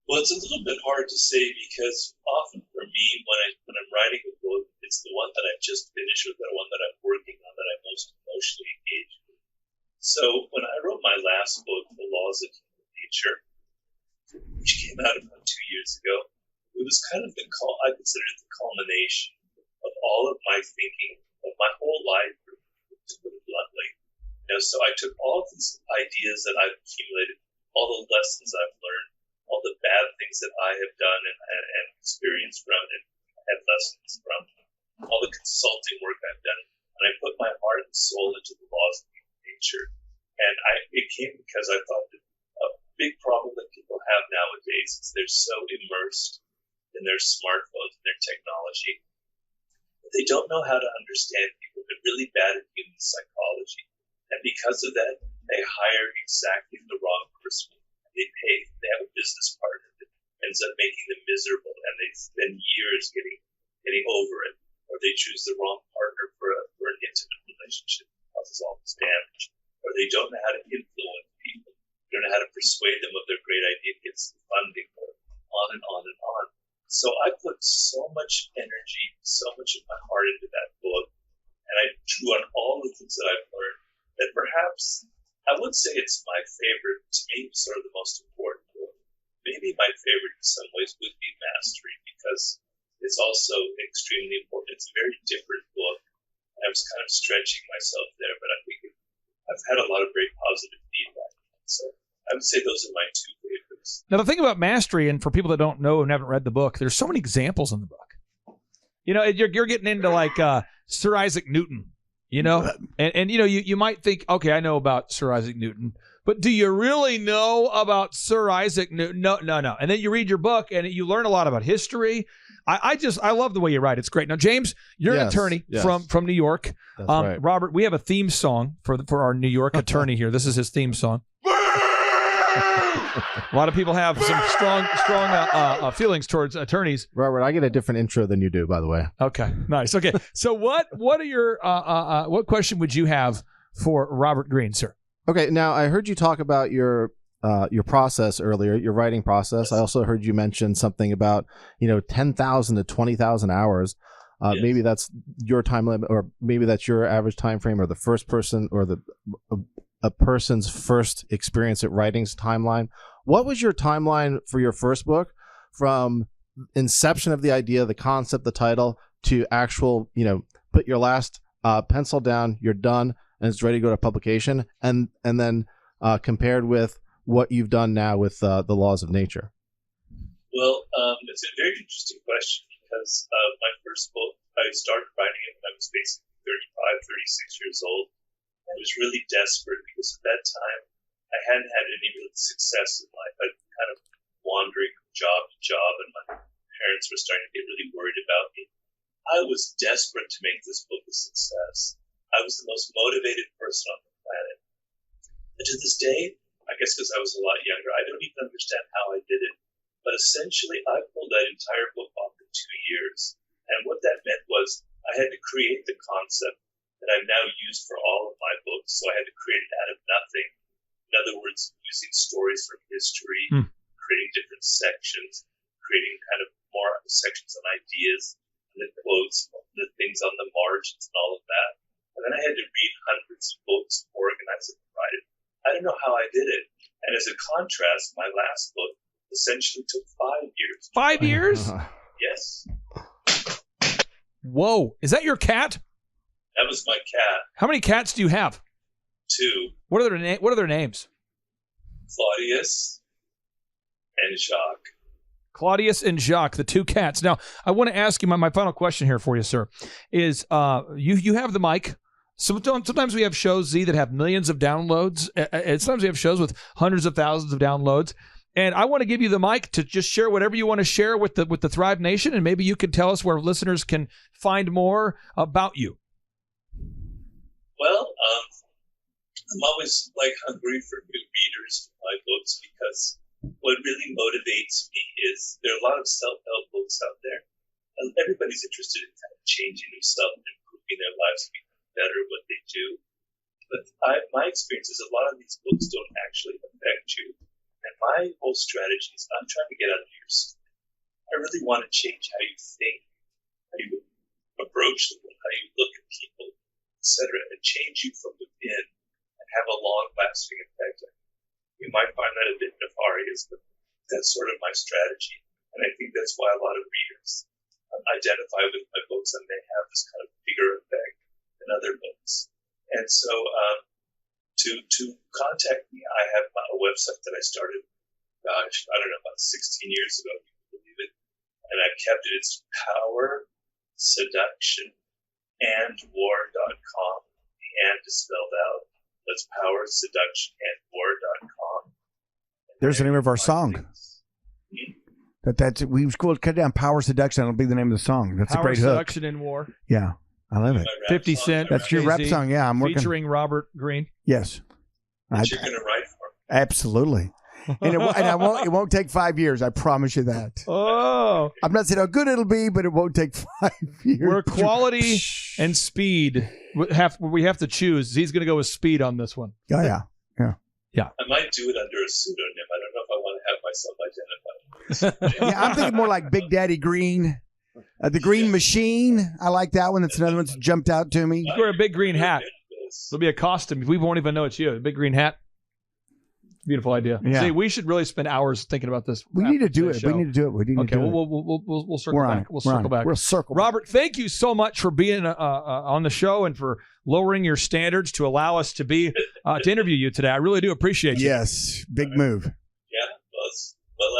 Well, it's a little bit hard to say because often for me, when I'm writing a book, it's the one that I've just finished or the one that I'm working on that I'm most emotionally engaged with. So when I wrote my last book, The Laws of Human Nature, which came out about 2 years ago, it was kind of I consider it the culmination of all of my thinking of my whole life, to put it bluntly. So I took all of these ideas that I've accumulated, all the lessons I've learned, all the bad things that I have done and experienced from and had lessons from, all the consulting work I've done, and I put my heart and soul into the laws of human nature. And it came because I thought that a big problem that people have nowadays is they're so immersed in their smartphones and their technology that they don't know how to understand people. They're really bad at human psychology. And because of that, they hire exactly the wrong person. They have a business partner that ends up making them miserable, and they spend years getting over it, or they choose the wrong partner for an intimate relationship that causes all this damage, or they don't know how to influence people, they don't know how to persuade them of their great idea, gets the funding, or on and on and on. So I put so much energy, so much of my heart into that book, and I drew on all the things that I've learned that perhaps I would say it's my favorite. To me, it's sort of the most important book. Maybe my favorite in some ways would be Mastery, because it's also extremely important. It's a very different book. I was kind of stretching myself there, but I think I've had a lot of very positive feedback. So I would say those are my two favorites.
Now, the thing about Mastery, and for people that don't know and haven't read the book, there's so many examples in the book. You're getting into like Sir Isaac Newton. And you might think, okay, I know about Sir Isaac Newton, but do you really know about Sir Isaac Newton? No. And then you read your book and you learn a lot about history. I love the way you write. It's great. Now, James, you're an attorney from New York.
That's right.
Robert, we have a theme song for our New York attorney here. This is his theme song. A lot of people have some strong feelings towards attorneys.
Robert, I get a different intro than you do, by the way.
Okay, nice. Okay, so what are your what question would you have for Robert Greene, sir?
Okay, now I heard you talk about your process earlier, your writing process. I also heard you mention something about 10,000 to 20,000 hours.
Yes.
Maybe that's your time limit, or maybe that's your average time frame, or the first person, or a person's first experience at writing's timeline. What was your timeline for your first book, from inception of the idea, the concept, the title, to actual, put your last pencil down, you're done, and it's ready to go to publication, and then compared with what you've done now with the Laws of Nature?
Well, it's a very interesting question, because my first book, I started writing it when I was basically 35, 36 years old. I was really desperate because at that time I hadn't had any real success in life. I'd kind of wandering from job to job, and my parents were starting to get really worried about me. I was desperate to make this book a success. I was the most motivated person on the planet. And to this day, I guess because I was a lot younger, I don't even understand how I did it. But essentially, I pulled that entire book off in 2 years. And what that meant was I had to create the concept that I've now used for all of my books. So I had to create it out of nothing. In other words, using stories from history, creating different sections, creating kind of more sections on ideas, and the quotes, the things on the margins and all of that. And then I had to read hundreds of books, organize it, and write it. I don't know how I did it. And as a contrast, my last book essentially took 5 years.
5 years?
Yes.
Whoa. Is that your cat?
That was my cat.
How many cats do you have?
2.
What are their names?
Claudius and Jacques.
Claudius and Jacques, the 2 cats. Now, I want to ask you my final question here for you, sir, is you have the mic. Sometimes we have shows, Z, that have millions of downloads, and sometimes we have shows with hundreds of thousands of downloads. And I want to give you the mic to just share whatever you want to share with the Thrive Nation, and maybe you can tell us where listeners can find more about you.
Well, I'm always like hungry for new readers for my books, because what really motivates me is there are a lot of self-help books out there, and everybody's interested in kind of changing themselves and improving their lives, becoming better at what they do. But my experience is a lot of these books don't actually affect you. And my whole strategy is I'm trying to get out of your skin. I really want to change how you think, how you approach the world, how you look at people, etc., and change you from within and have a long-lasting effect. You might find that a bit nefarious, but that's sort of my strategy. And I think that's why a lot of readers identify with my books, and they have this kind of bigger effect than other books. And so to contact me, I have a website that I started, gosh, I don't know, about 16 years ago, if you can believe it. And I've kept it. It's powerseductionandwar.com. The and is spelled out. That's powerseductionandwar.com.
There's the name of our song. That's we will cut down Power Seduction. That'll be the name of the song. That's
Power
a great hook.
Seduction and War.
Yeah, I love it.
50 Cent.
That's your rap
Jay-Z,
song. Yeah, I'm working.
Featuring Robert Greene.
Yes.
That you're going to write for me.
Absolutely. And it won't take 5 years. I promise you that.
Oh.
I'm not saying how good it'll be, but it won't take 5 years.
Where quality and speed we have to choose. He's going to go with speed on this one.
Oh, yeah.
Yeah.
I might do it under a pseudonym. I don't know if I want to have myself identified.
Yeah, I'm thinking more like Big Daddy Greene. The Green Machine. I like that one. That's another one that's jumped out to me.
You wear a big green hat. It'll be a costume. We won't even know it's you. A big green hat. Beautiful idea.
Yeah.
See, we should really spend hours thinking about this.
We need to do it.
Show.
We need to do it. We need to do it.
We'll circle back. We'll circle back.
We'll circle.
Robert, thank you so much for being on the show and for lowering your standards to allow us to be to interview you today. I really do appreciate you.
Yes, big move.
Yeah, well,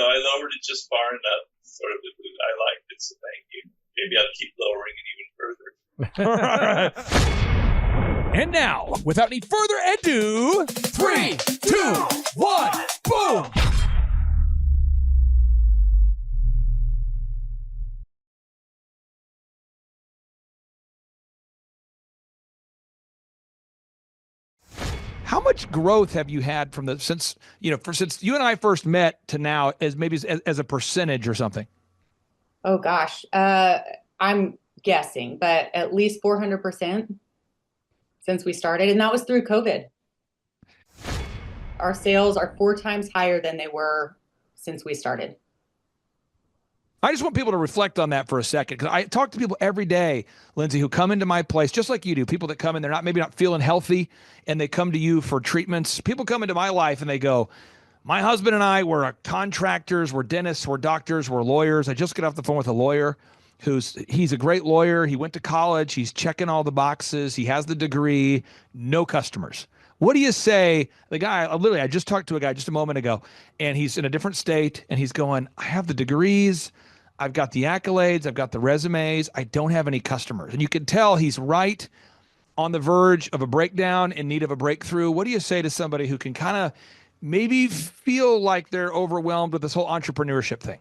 I lowered it just far enough. Sort of, I liked it, so thank you. Maybe I'll keep lowering it even further.
All right. And now, without any further ado, 3, 2, 1, boom! How much growth have you had from since you and I first met to now, as a percentage or something?
Oh gosh, I'm guessing, but at least 400% since we started, and that was through COVID. Our sales are 4 times higher than they were since we started.
I just want people to reflect on that for a second, because I talk to people every day, Lindsay, who come into my place just like you do. People that come in, they're maybe not feeling healthy, and they come to you for treatments. People come into my life and they go, my husband and I were contractors, we're dentists, we're doctors, we're lawyers. I just got off the phone with a lawyer he's a great lawyer. He went to college. He's checking all the boxes. He has the degree, no customers. What do you say? The guy, I just talked to a guy just a moment ago, and he's in a different state, and he's going, I have the degrees, I've got the accolades, I've got the resumes, I don't have any customers. And you can tell he's right on the verge of a breakdown, in need of a breakthrough. What do you say to somebody who can kind of maybe feel like they're overwhelmed with this whole entrepreneurship thing?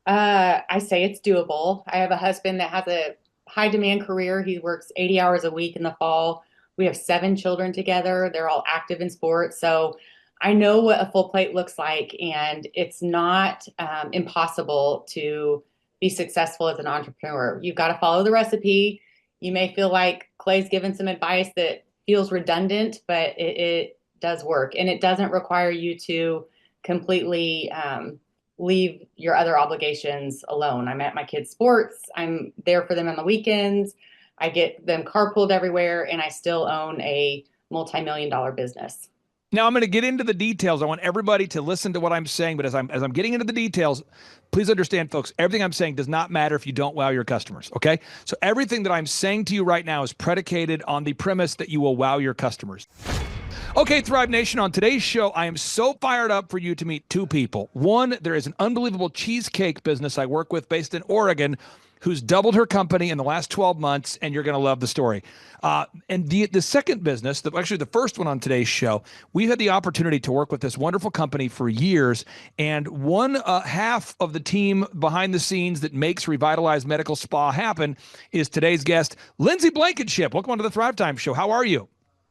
I say it's doable. I have a husband that has a high demand career. He works 80 hours a week in the fall. We have 7 children together. They're all active in sports. So I know what a full plate looks like, and it's not impossible to be successful as an entrepreneur. You've got to follow the recipe. You may feel like Clay's given some advice that feels redundant, but it does work. And it doesn't require you to completely leave your other obligations alone. I'm at my kids' sports. I'm there for them on the weekends. I get them carpooled everywhere, and I still own a multi-million-dollar business.
Now I'm going to get into the details. I want everybody to listen to what I'm saying, but as I'm getting into the details, please understand, folks, everything I'm saying does not matter if you don't wow your customers, okay? So everything that I'm saying to you right now is predicated on the premise that you will wow your customers. Okay, Thrive Nation, on today's show, I am so fired up for you to meet 2 people. One, there is an unbelievable cheesecake business I work with based in Oregon who's doubled her company in the last 12 months, and you're going to love the story. And the second business, actually the first one on today's show, we've had the opportunity to work with this wonderful company for years, and one half of the team behind the scenes that makes Revitalized Medical Spa happen is today's guest, Lindsay Blankenship. Welcome on to the Thrivetime Show. How are you?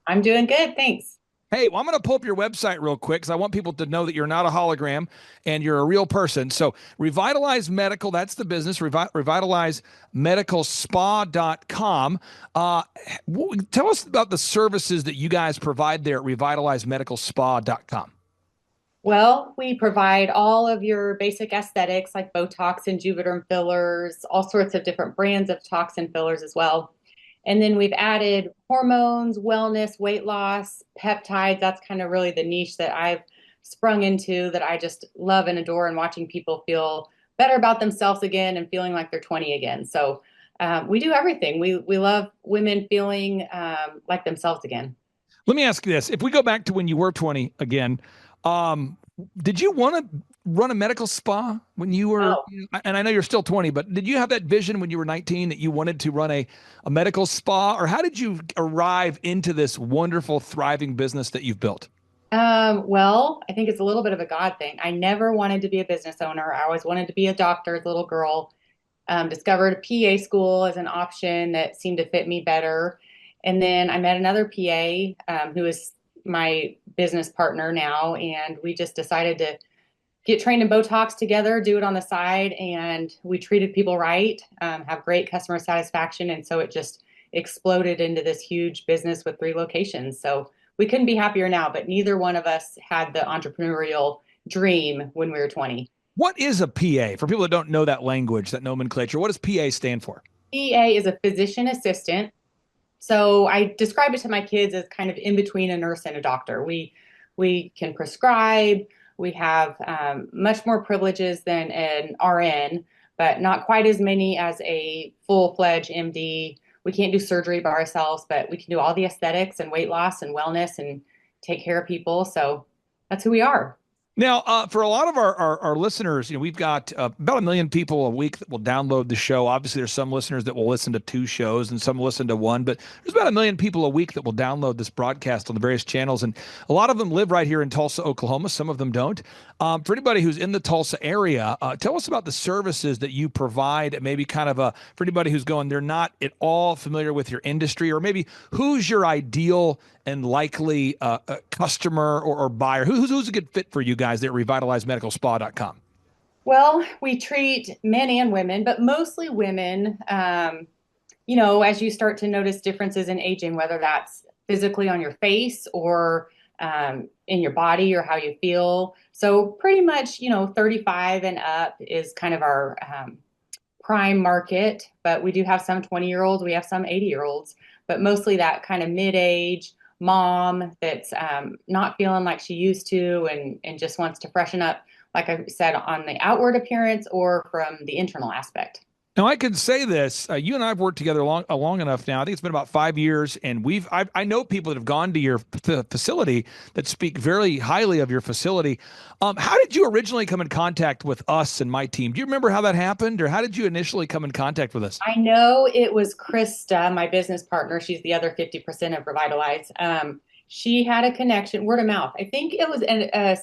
I'm doing good. Thanks.
Hey, well, I'm going to pull up your website real quick because I want people to know that you're not a hologram and you're a real person. So Revitalize Medical, that's the business, revitalizemedicalspa.com. Tell us about the services that you guys provide there at revitalizemedicalspa.com.
Well, we provide all of your basic aesthetics like Botox and Juvederm fillers, all sorts of different brands of toxin fillers as well. And then we've added hormones, wellness, weight loss, peptides. That's kind of really the niche that I've sprung into that I just love and adore, and watching people feel better about themselves again and feeling like they're 20 again. So we do everything. We love women feeling like themselves again.
Let me ask you this. If we go back to when you were 20 again, did you want to run a medical spa when you were,
No.
and I know you're still 20, but did you have that vision when you were 19 that you wanted to run a medical spa, or how did you arrive into this wonderful, thriving business that you've built?
Well, I think it's a little bit of a God thing. I never wanted to be a business owner. I always wanted to be a doctor as a little girl. Discovered a PA school as an option that seemed to fit me better. And then I met another PA who is my business partner now, and we just decided to get trained in Botox together, do it on the side, and we treated people right, have great customer satisfaction, and so it just exploded into this huge business with 3 locations. So we couldn't be happier now, but neither one of us had the entrepreneurial dream when we were 20.
What is a PA? For people that don't know that language, that nomenclature, what does PA stand for?
PA is a physician assistant. So I describe it to my kids as kind of in between a nurse and a doctor. We can prescribe. We have much more privileges than an RN, but not quite as many as a full-fledged MD. We can't do surgery by ourselves, but we can do all the aesthetics and weight loss and wellness and take care of people. So that's who we are.
Now, for a lot of our listeners, we've got about 1 million people a week that will download the show. Obviously, there's some listeners that will listen to 2 shows and some listen to 1, but there's about 1 million people a week that will download this broadcast on the various channels. And a lot of them live right here in Tulsa, Oklahoma. Some of them don't. For anybody who's in the Tulsa area, tell us about the services that you provide, maybe kind of for anybody who's going, they're not at all familiar with your industry, or maybe who's your ideal and likely customer or buyer? Who's a good fit for you guys at revitalizemedicalspa.com?
Well, we treat men and women, but mostly women. As you start to notice differences in aging, whether that's physically on your face or in your body or how you feel. So pretty much, 35 and up is kind of our prime market, but we do have some 20-year-olds, we have some 80-year-olds, but mostly that kind of mid-age mom that's not feeling like she used to and just wants to freshen up, like I said, on the outward appearance or from the internal aspect.
Now, I can say this. You and I have worked together long enough now. I think it's been about 5 years, and I know people that have gone to your facility that speak very highly of your facility. How did you originally come in contact with us and my team? Do you remember how that happened, or how did you initially come in contact with us?
I know it was Krista, my business partner. She's the other 50% of Revitalize. She had a connection, word of mouth. I think it was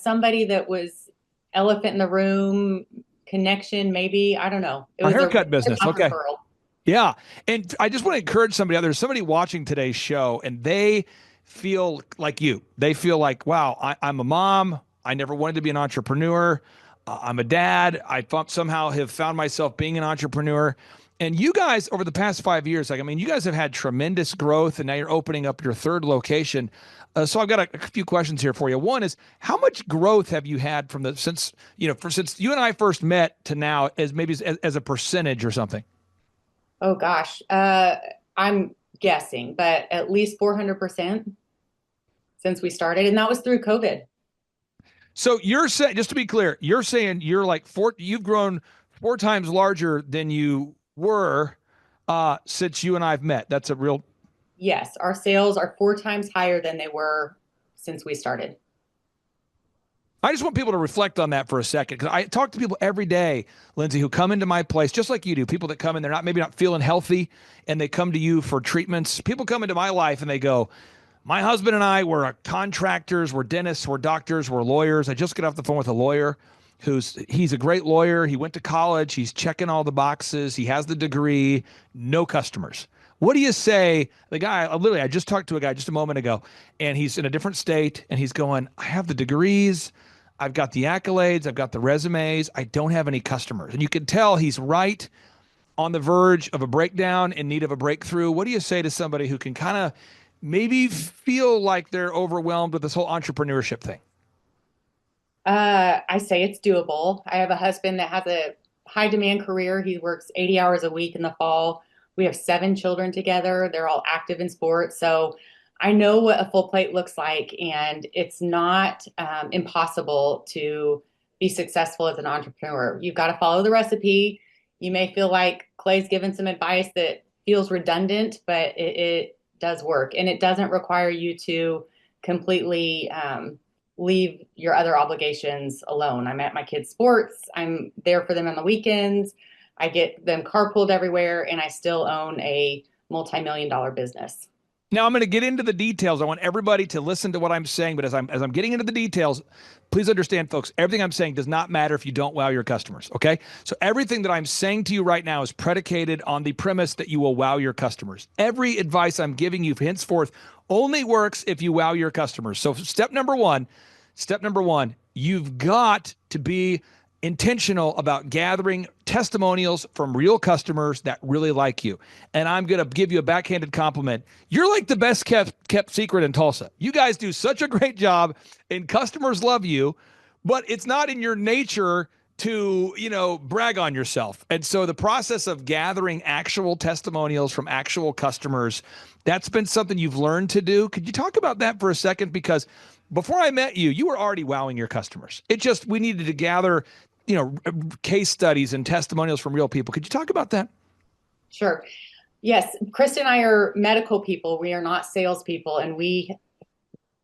somebody that was elephant in the room connection, maybe. I don't know. It was
a haircut business. Okay.
Referral.
Yeah. And I just want to encourage somebody out there. There's somebody watching today's show and they feel like you. They feel like, wow, I'm a mom. I never wanted to be an entrepreneur. I'm a dad. I somehow have found myself being an entrepreneur. And you guys, over the past 5 years, you guys have had tremendous growth, and now you're opening up your 3rd location. So I've got a few questions here for you. One is, how much growth have you had since you and I first met to now, as a percentage or something?
Oh gosh, I'm guessing, but at least 400% since we started, and that was through COVID.
So you're saying, just to be clear, you're saying you've grown 4 times larger than you were since you and I've met. That's a real.
Yes, our sales are 4 times higher than they were since we started.
I just want people to reflect on that for a second, because I talk to people every day, Lindsay, who come into my place just like you do. People that come in, they're maybe not feeling healthy, and they come to you for treatments. People come into my life and they go, my husband and I were contractors, we're dentists, we're doctors, we're lawyers. I just got off the phone with a lawyer he's a great lawyer. He went to college. He's checking all the boxes. He has the degree, no customers. What do you say? The guy, literally, I just talked to a guy just a moment ago, and he's in a different state, and he's going, I have the degrees, I've got the accolades, I've got the resumes, I don't have any customers. And you can tell he's right on the verge of a breakdown, in need of a breakthrough. What do you say to somebody who can kind of maybe feel like they're overwhelmed with this whole entrepreneurship thing?
I say it's doable. I have a husband that has a high demand career. He works 80 hours a week in the fall. We have 7 children together. They're all active in sports. So I know what a full plate looks like, and it's not impossible to be successful as an entrepreneur. You've got to follow the recipe. You may feel like Clay's given some advice that feels redundant, but it does work. And it doesn't require you to completely leave your other obligations alone. I'm at my kids' sports. I'm there for them on the weekends. I get them carpooled everywhere, and I still own a multi-million-dollar business.
Now I'm going to get into the details. I want everybody to listen to what I'm saying, but as I'm getting into the details, please understand, folks, everything I'm saying does not matter if you don't wow your customers, okay? So everything that I'm saying to you right now is predicated on the premise that you will wow your customers. Every advice I'm giving you henceforth only works if you wow your customers. So step number one, you've got to be intentional about gathering testimonials from real customers that really like you. And I'm going to give you a backhanded compliment. You're like the best kept secret in Tulsa. You guys do such a great job, and customers love you, but it's not in your nature to, brag on yourself. And so the process of gathering actual testimonials from actual customers, that's been something you've learned to do. Could you talk about that for a second? Because before I met you, you were already wowing your customers. We needed to gather, case studies and testimonials from real people. Could you talk about that?
Sure. Yes. Krista and I are medical people. We are not salespeople, and we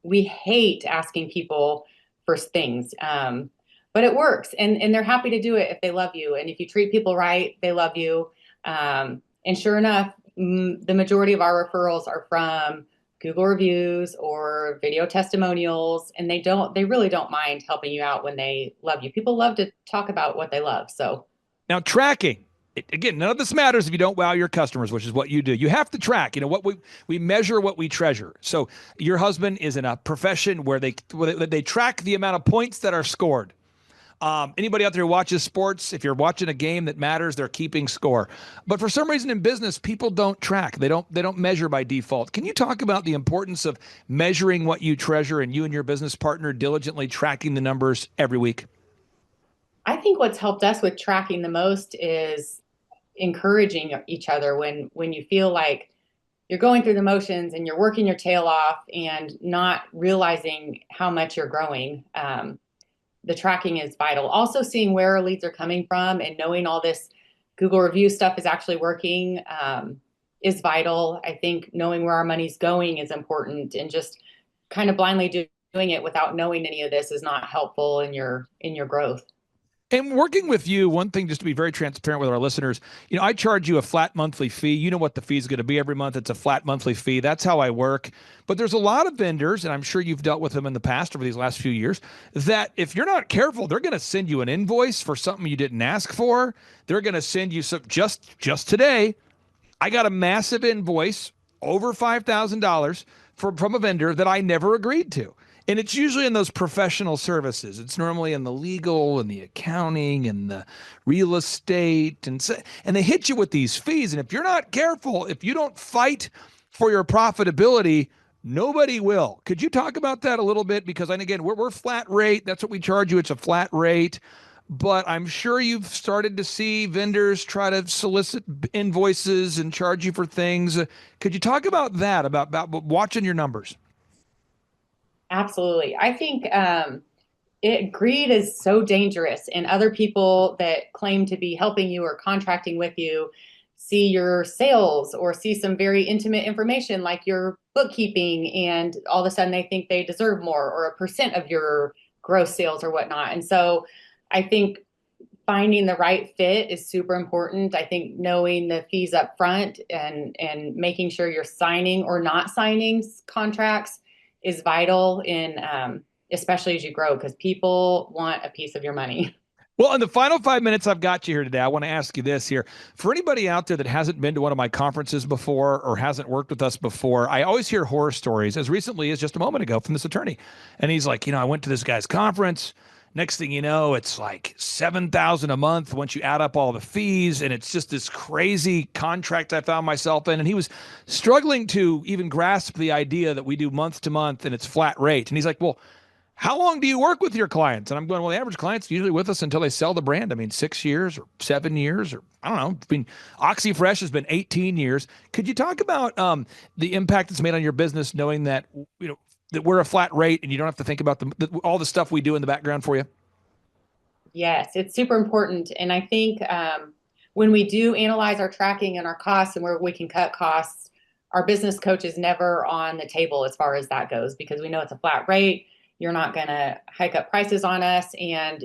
hate asking people for things. But it works, and they're happy to do it if they love you. And if you treat people right, they love you. And sure enough, the majority of our referrals are from Google reviews or video testimonials, and they really don't mind helping you out when they love you. People love to talk about what they love. So
now tracking. Again, none of this matters if you don't wow your customers, which is what you do. You have to track. What we measure, what we treasure. So your husband is in a profession where they track the amount of points that are scored. Anybody out there who watches sports, if you're watching a game that matters, they're keeping score. But for some reason in business, people don't track. They don't measure by default. Can you talk about the importance of measuring what you treasure, and you and your business partner diligently tracking the numbers every week?
I think what's helped us with tracking the most is encouraging each other when you feel like you're going through the motions and you're working your tail off and not realizing how much you're growing. The tracking is vital. Also, seeing where our leads are coming from and knowing all this Google review stuff is actually working is vital. I think knowing where our money's going is important, and just kind of blindly doing it without knowing any of this is not helpful in your growth.
And working with you, one thing, just to be very transparent with our listeners, I charge you a flat monthly fee. You know what the fee is going to be every month. It's a flat monthly fee. That's how I work. But there's a lot of vendors, and I'm sure you've dealt with them in the past over these last few years, that if you're not careful, they're going to send you an invoice for something you didn't ask for. They're going to send you some. Just today, I got a massive invoice, over $5,000 from a vendor that I never agreed to. And it's usually in those professional services. It's normally in the legal and the accounting and the real estate. And they hit you with these fees. And if you're not careful, if you don't fight for your profitability, nobody will. Could you talk about that a little bit? Because, and again, we're flat rate. That's what we charge you. It's a flat rate. But I'm sure you've started to see vendors try to solicit invoices and charge you for things. Could you talk about that, about watching your numbers?
Absolutely. I think greed is so dangerous, and other people that claim to be helping you or contracting with you see your sales or see some very intimate information like your bookkeeping, and all of a sudden they think they deserve more, or a percent of your gross sales or whatnot. And so I think finding the right fit is super important. I think knowing the fees up front and making sure you're signing or not signing contracts is vital in especially as you grow, because people want a piece of your money.
Well, in the final 5 minutes I've got you here today, I want to ask you this here. For anybody out there that hasn't been to one of my conferences before or hasn't worked with us before, I always hear horror stories as recently as just a moment ago from this attorney. And he's like, I went to this guy's conference. Next thing you know, it's like $7,000 a month once you add up all the fees. And it's just this crazy contract I found myself in. And he was struggling to even grasp the idea that we do month to month and it's flat rate. And he's like, well, how long do you work with your clients? And I'm going, well, the average client's usually with us until they sell the brand. I mean, 6 years or 7 years, or I don't know. I mean, OxyFresh has been 18 years. Could you talk about the impact it's made on your business, knowing that that we're a flat rate and you don't have to think about all the stuff we do in the background for you?
Yes, it's super important. And I think when we do analyze our tracking and our costs and where we can cut costs, our business coach is never on the table as far as that goes, because we know it's a flat rate. You're not going to hike up prices on us. And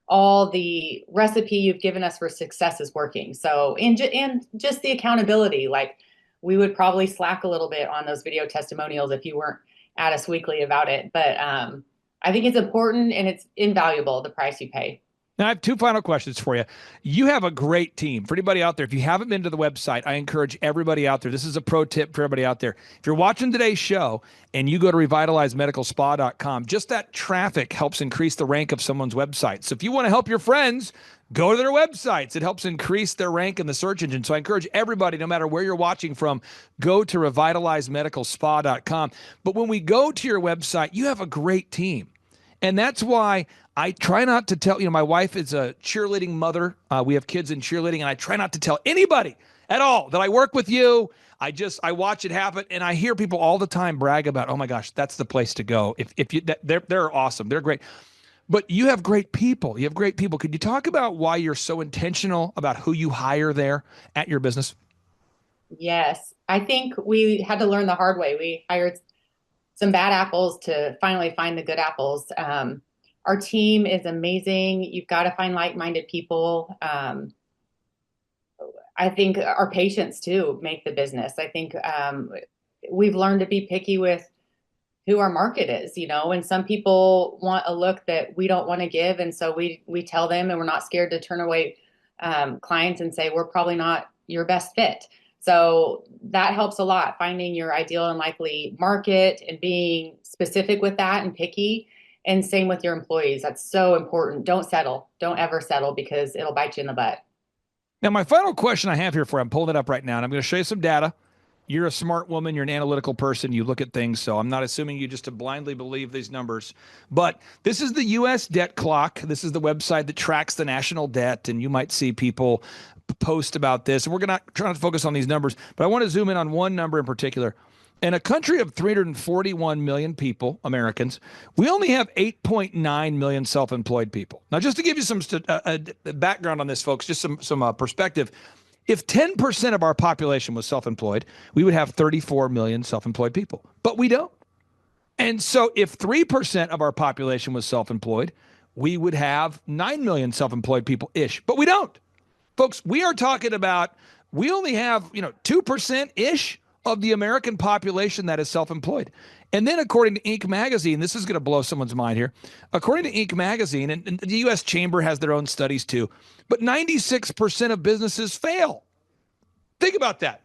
all the recipe you've given us for success is working. So, and just the accountability, like we would probably slack a little bit on those video testimonials if you weren't at us weekly about it. But I think it's important and it's invaluable, the price you pay.
Now, I have two final questions for you. You have a great team. For anybody out there, if you haven't been to the website, I encourage everybody out there. This is a pro tip for everybody out there. If you're watching today's show and you go to revitalizemedicalspa.com, just that traffic helps increase the rank of someone's website. So if you want to help your friends, go to their websites. It helps increase their rank in the search engine. So I encourage everybody, no matter where you're watching from, go to revitalizemedicalspa.com. But when we go to your website, you have a great team. And that's why I try not to tell, my wife is a cheerleading mother. We have kids in cheerleading, and I try not to tell anybody at all that I work with you. I watch it happen, and I hear people all the time brag about, oh my gosh, that's the place to go. They're awesome. They're great. But you have great people. You have great people. Could you talk about why you're so intentional about who you hire there at your business?
Yes. I think we had to learn the hard way. We hired some bad apples to finally find the good apples. Our team is amazing. You've got to find like-minded people. I think our patients too make the business. I think we've learned to be picky with who our market is, and some people want a look that we don't want to give. And so we tell them, and we're not scared to turn away clients and say, we're probably not your best fit. So that helps a lot, finding your ideal and likely market and being specific with that and picky. And same with your employees. That's so important. Don't settle. Don't ever settle, because it'll bite you in the butt.
Now, my final question I have here for you, I'm pulling it up right now, and I'm going to show you some data. You're a smart woman. You're an analytical person. You look at things, so I'm not assuming you just to blindly believe these numbers. But this is the U.S. debt clock. This is the website that tracks the national debt, and you might see people post about this. And we're going to try not to focus on these numbers, but I want to zoom in on one number in particular. In a country of 341 million people, Americans, we only have 8.9 million self-employed people. Now, just to give you some background on this, folks, just some perspective, if 10% of our population was self-employed, we would have 34 million self-employed people, but we don't. And so if 3% of our population was self-employed, we would have 9 million self-employed people-ish, but we don't. Folks, we are talking about, we only have, 2%-ish of the American population that is self-employed. And then according to Inc. magazine, this is going to blow someone's mind here. According to Inc. magazine, and the U.S. Chamber has their own studies too, but 96% of businesses fail. Think about that.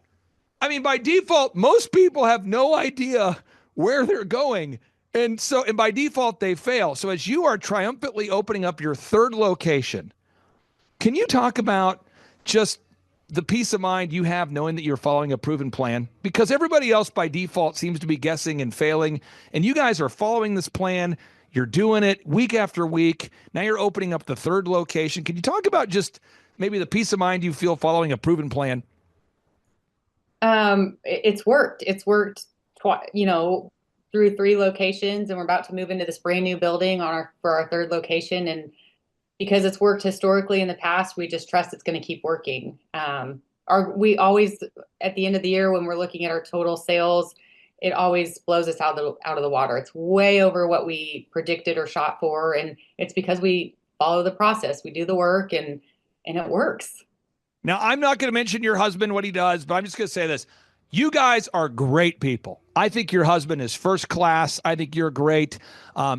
I mean, by default, most people have no idea where they're going. And by default, they fail. So as you are triumphantly opening up your third location, can you talk about just the peace of mind you have knowing that you're following a proven plan? Because everybody else by default seems to be guessing and failing, and you guys are following this plan. You're doing it week after week. Now you're opening up the third location. Can you talk about just maybe the peace of mind you feel following a proven plan?
It's worked. It's worked through 3 locations, and we're about to move into this brand new building for our third location. And because it's worked historically in the past, we just trust it's going to keep working. We always, at the end of the year, when we're looking at our total sales, it always blows us out of the water. It's way over what we predicted or shot for, and it's because we follow the process. We do the work, and it works.
Now, I'm not going to mention your husband, what he does, but I'm just going to say this. You guys are great people. I think your husband is first class. I think you're great.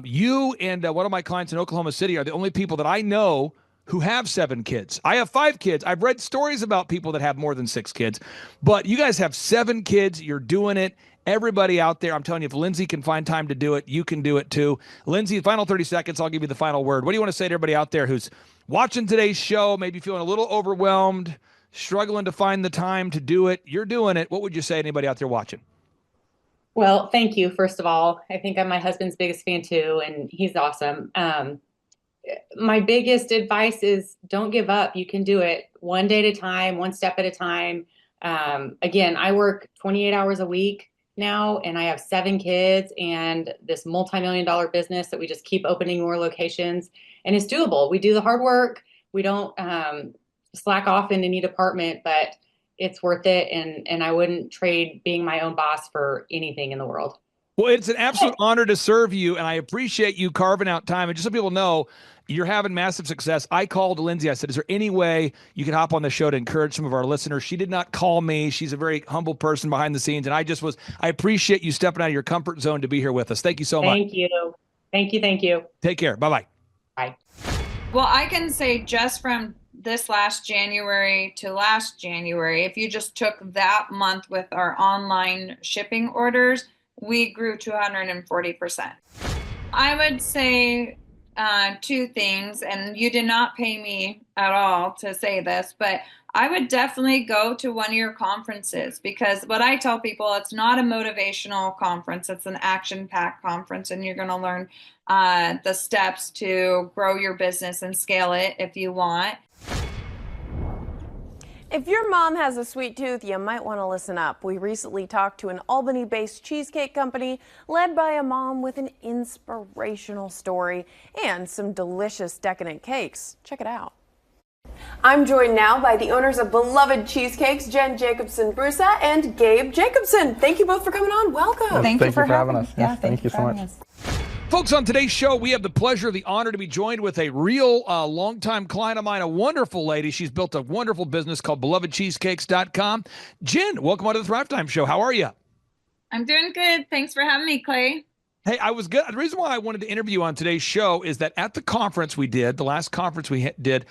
You and one of my clients in Oklahoma City are the only people that I know who have 7 kids. I have 5 kids. I've read stories about people that have more than 6 kids, but you guys have 7 kids. You're doing it. Everybody out there, I'm telling you, if Lindsay can find time to do it, you can do it too. Lindsay, final 30 seconds, I'll give you the final word. What do you want to say to everybody out there who's watching today's show, maybe feeling a little overwhelmed, struggling to find the time to do it? You're doing it. What would you say to anybody out there watching?
Well, thank you, first of all. I think I'm my husband's biggest fan too, and he's awesome. My biggest advice is don't give up. You can do it one day at a time, one step at a time. Again, I work 28 hours a week now, and I have 7 kids and this multi-million-dollar business that we just keep opening more locations, and it's doable. We do the hard work. We don't slack off in any department, but it's worth it. And I wouldn't trade being my own boss for anything in the world.
Well, it's an absolute honor to serve you, and I appreciate you carving out time. And just so people know, you're having massive success. I called Lindsay. I said, is there any way you could hop on the show to encourage some of our listeners? She did not call me. She's a very humble person behind the scenes. And I appreciate you stepping out of your comfort zone to be here with us. Thank you so much.
Thank you. Thank you. Thank you.
Take care. Bye-bye.
Bye.
Well, I can say just from this last January to last January, if you just took that month with our online shipping orders, we grew 240%. I would say 2 things, and you did not pay me at all to say this, but I would definitely go to one of your conferences, because what I tell people, it's not a motivational conference, it's an action-packed conference, and you're going to learn the steps to grow your business and scale it if you want.
If your mom has a sweet tooth, you might want to listen up. We recently talked to an Albany-based cheesecake company led by a mom with an inspirational story and some delicious decadent cakes. Check it out. I'm joined now by the owners of Beloved Cheesecakes, Jen Jacobson-Brusa and Gabe Jacobson. Thank you both for coming on. Welcome.
Thank you for having us.
Yeah,
thank you so much.
Folks, on today's show, we have the pleasure, the honor to be joined with a real longtime client of mine, a wonderful lady. She's built a wonderful business called BelovedCheesecakes.com. Jen, welcome on to the Thrivetime Show. How are you?
I'm doing good. Thanks for having me, Clay.
Hey, I was good. The reason why I wanted to interview you on today's show is that at the conference we did, the last conference we did,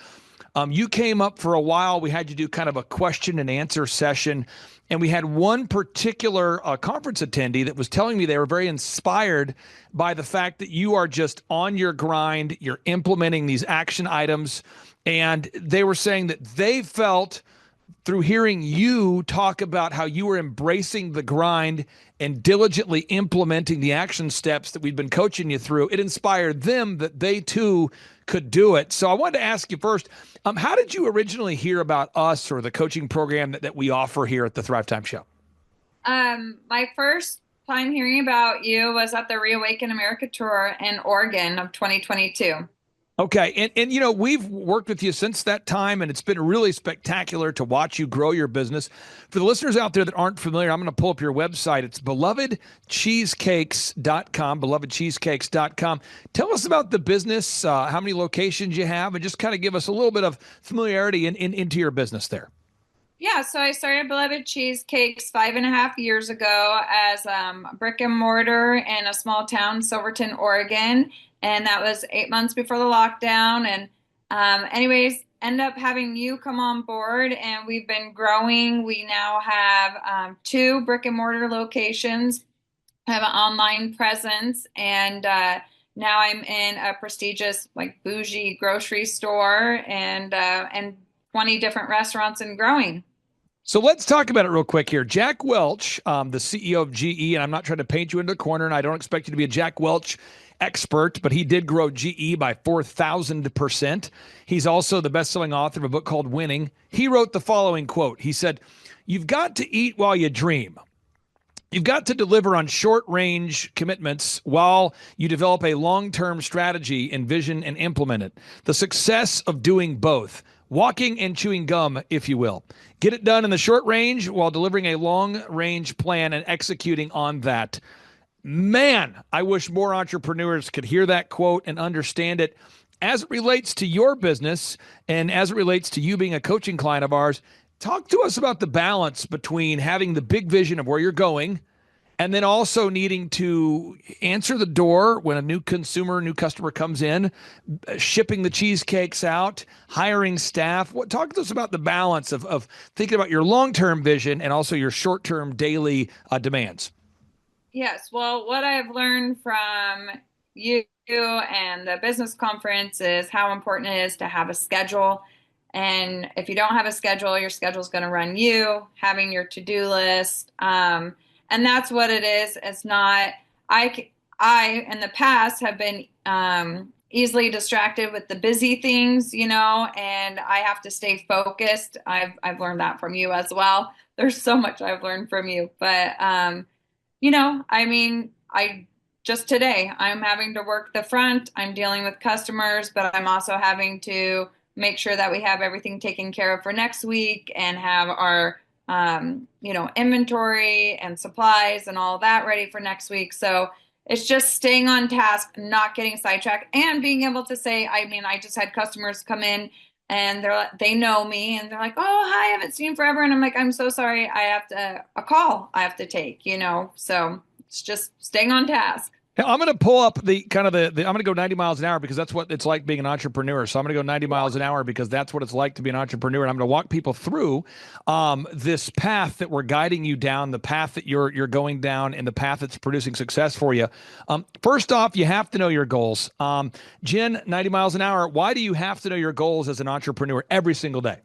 you came up for a while. We had you do kind of a question and answer session. And we had one particular conference attendee that was telling me they were very inspired by the fact that you are just on your grind. You're implementing these action items. And they were saying that they felt through hearing you talk about how you were embracing the grind and diligently implementing the action steps that we've been coaching you through, it inspired them that they too could do it. So I wanted to ask you first, how did you originally hear about us or the coaching program that we offer here at the Thrivetime Show?
My first time hearing about you was at the Reawaken America Tour in Oregon of 2022.
Okay. And you know, we've worked with you since that time, and it's been really spectacular to watch you grow your business. For the listeners out there that aren't familiar, I'm going to pull up your website. It's belovedcheesecakes.com, belovedcheesecakes.com. Tell us about the business, how many locations you have, and just kind of give us a little bit of familiarity into your business there.
Yeah, so I started Beloved Cheesecakes 5.5 years ago as brick and mortar in a small town, Silverton, Oregon. And that was 8 months before the lockdown. And anyways, end up having you come on board, and we've been growing. We now have 2 brick and mortar locations, have an online presence, and now I'm in a prestigious, like, bougie grocery store and 20 different restaurants and growing.
So let's talk about it real quick here. Jack Welch, the CEO of GE, and I'm not trying to paint you into a corner, and I don't expect you to be a Jack Welch expert, but he did grow GE by 4,000%. He's also the best-selling author of a book called Winning. He wrote the following quote. He said, "You've got to eat while you dream. You've got to deliver on short-range commitments while you develop a long-term strategy and vision and implement it. The success of doing both, walking and chewing gum, if you will. Get it done in the short range while delivering a long-range plan and executing on that." Man, I wish more entrepreneurs could hear that quote and understand it as it relates to your business and as it relates to you being a coaching client of ours. Talk to us about the balance between having the big vision of where you're going and then also needing to answer the door when a new customer comes in, shipping the cheesecakes out, hiring staff. Talk to us about the balance of thinking about your long-term vision and also your short-term daily demands.
Yes. Well, what I've learned from you and the business conference is how important it is to have a schedule. And if you don't have a schedule, your schedule is going to run you, having your to-do list. And that's what it is. It's not, I in the past have been easily distracted with the busy things, and I have to stay focused. I've learned that from you as well. There's so much I've learned from you, but I just today I'm having to work the front. I'm dealing with customers, but I'm also having to make sure that we have everything taken care of for next week and have our inventory and supplies and all that ready for next week. So it's just staying on task, not getting sidetracked, and being able to say, I just had customers come in and they know me and they're like, oh, hi, I haven't seen you forever. And I'm like, I'm so sorry. I have a call I have to take, so it's just staying on task.
Now, I'm going to pull up I'm going to go 90 miles an hour because that's what it's like being an entrepreneur. So I'm going to go 90 miles an hour because that's what it's like to be an entrepreneur. And I'm going to walk people through this path that we're guiding you down, the path that you're going down, and the path that's producing success for you. First off, you have to know your goals. Jen, 90 miles an hour. Why do you have to know your goals as an entrepreneur every single day?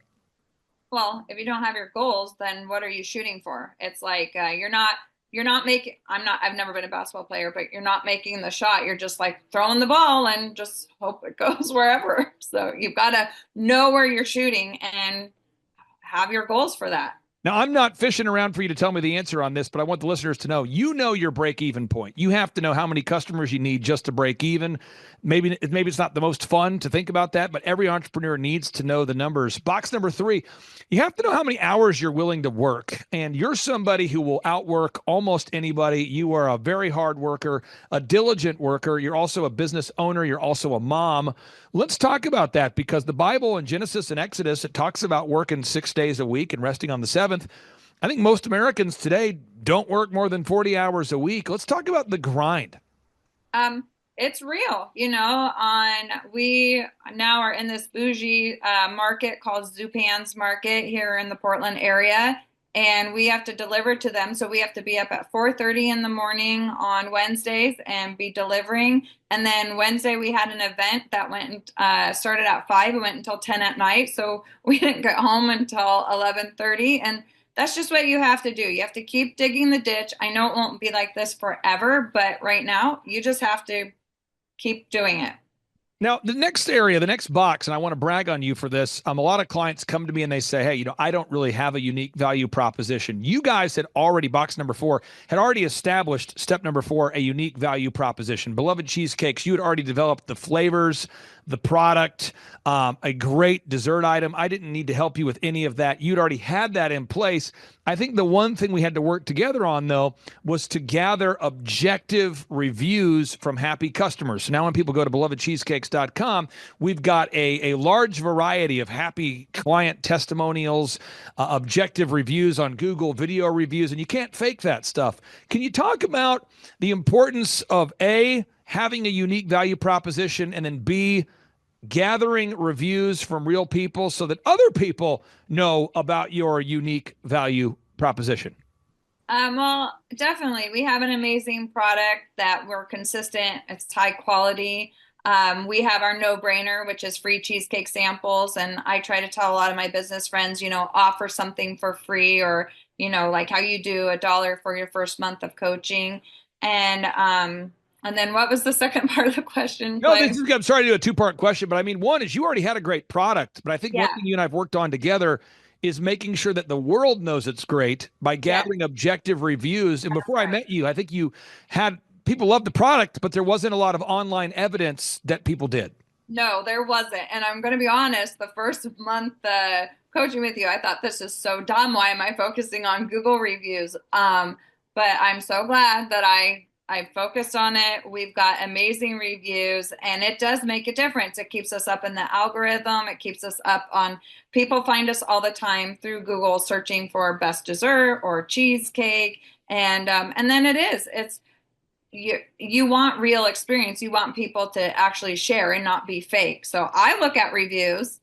Well, if you don't have your goals, then what are you shooting for? It's like I've never been a basketball player, but you're not making the shot. You're just like throwing the ball and just hope it goes wherever. So you've got to know where you're shooting and have your goals for that.
Now, I'm not fishing around for you to tell me the answer on this, but I want the listeners to know, your break-even point. You have to know how many customers you need just to break even. Maybe it's not the most fun to think about that, but every entrepreneur needs to know the numbers. Box number 3, you have to know how many hours you're willing to work. And you're somebody who will outwork almost anybody. You are a very hard worker, a diligent worker. You're also a business owner. You're also a mom. Let's talk about that, because the Bible in Genesis and Exodus, it talks about working 6 days a week and resting on the 7th. I think most Americans today don't work more than 40 hours a week. Let's talk about the grind.
It's real, we now are in this bougie market called Zupan's Market here in the Portland area, and we have to deliver to them. So we have to be up at 4:30 in the morning on Wednesdays and be delivering. And then Wednesday we had an event that started at 5. It went until 10 at night. So we didn't get home until 11:30. And that's just what you have to do. You have to keep digging the ditch. I know it won't be like this forever, but right now you just have to keep doing it.
Now, the next box, and I want to brag on you for this. A lot of clients come to me and they say, hey, I don't really have a unique value proposition. You guys had already, box number 4, had already established step number 4, a unique value proposition. Beloved Cheesecakes, you had already developed the flavors, the product, a great dessert item. I didn't need to help you with any of that. You'd already had that in place. I think the one thing we had to work together on, though, was to gather objective reviews from happy customers. So now when people go to belovedcheesecakes.com, we've got a large variety of happy client testimonials, objective reviews on Google, video reviews, and you can't fake that stuff. Can you talk about the importance of A, having a unique value proposition, and then B, gathering reviews from real people so that other people know about your unique value proposition?
Well, definitely. We have an amazing product that we're consistent. It's high quality. We have our no-brainer, which is free cheesecake samples. And I try to tell a lot of my business friends, offer something for free, or, like how you do $1 for your first month of coaching. And then what was the second part of the question?
No, I'm sorry to do a 2-part question, but one is you already had a great product, but I think one thing you and I've worked on together is making sure that the world knows it's great by gathering objective reviews. And before I met you, I think you had people love the product, but there wasn't a lot of online evidence that people did.
No, there wasn't. And I'm going to be honest, the first month coaching with you, I thought, this is so dumb. Why am I focusing on Google reviews? But I'm so glad that I I focused on it. We've got amazing reviews, and it does make a difference. It keeps us up in the algorithm. It keeps us up on, people find us all the time through Google searching for best dessert or cheesecake. And then it's, you want real experience. You want people to actually share and not be fake. So I look at reviews.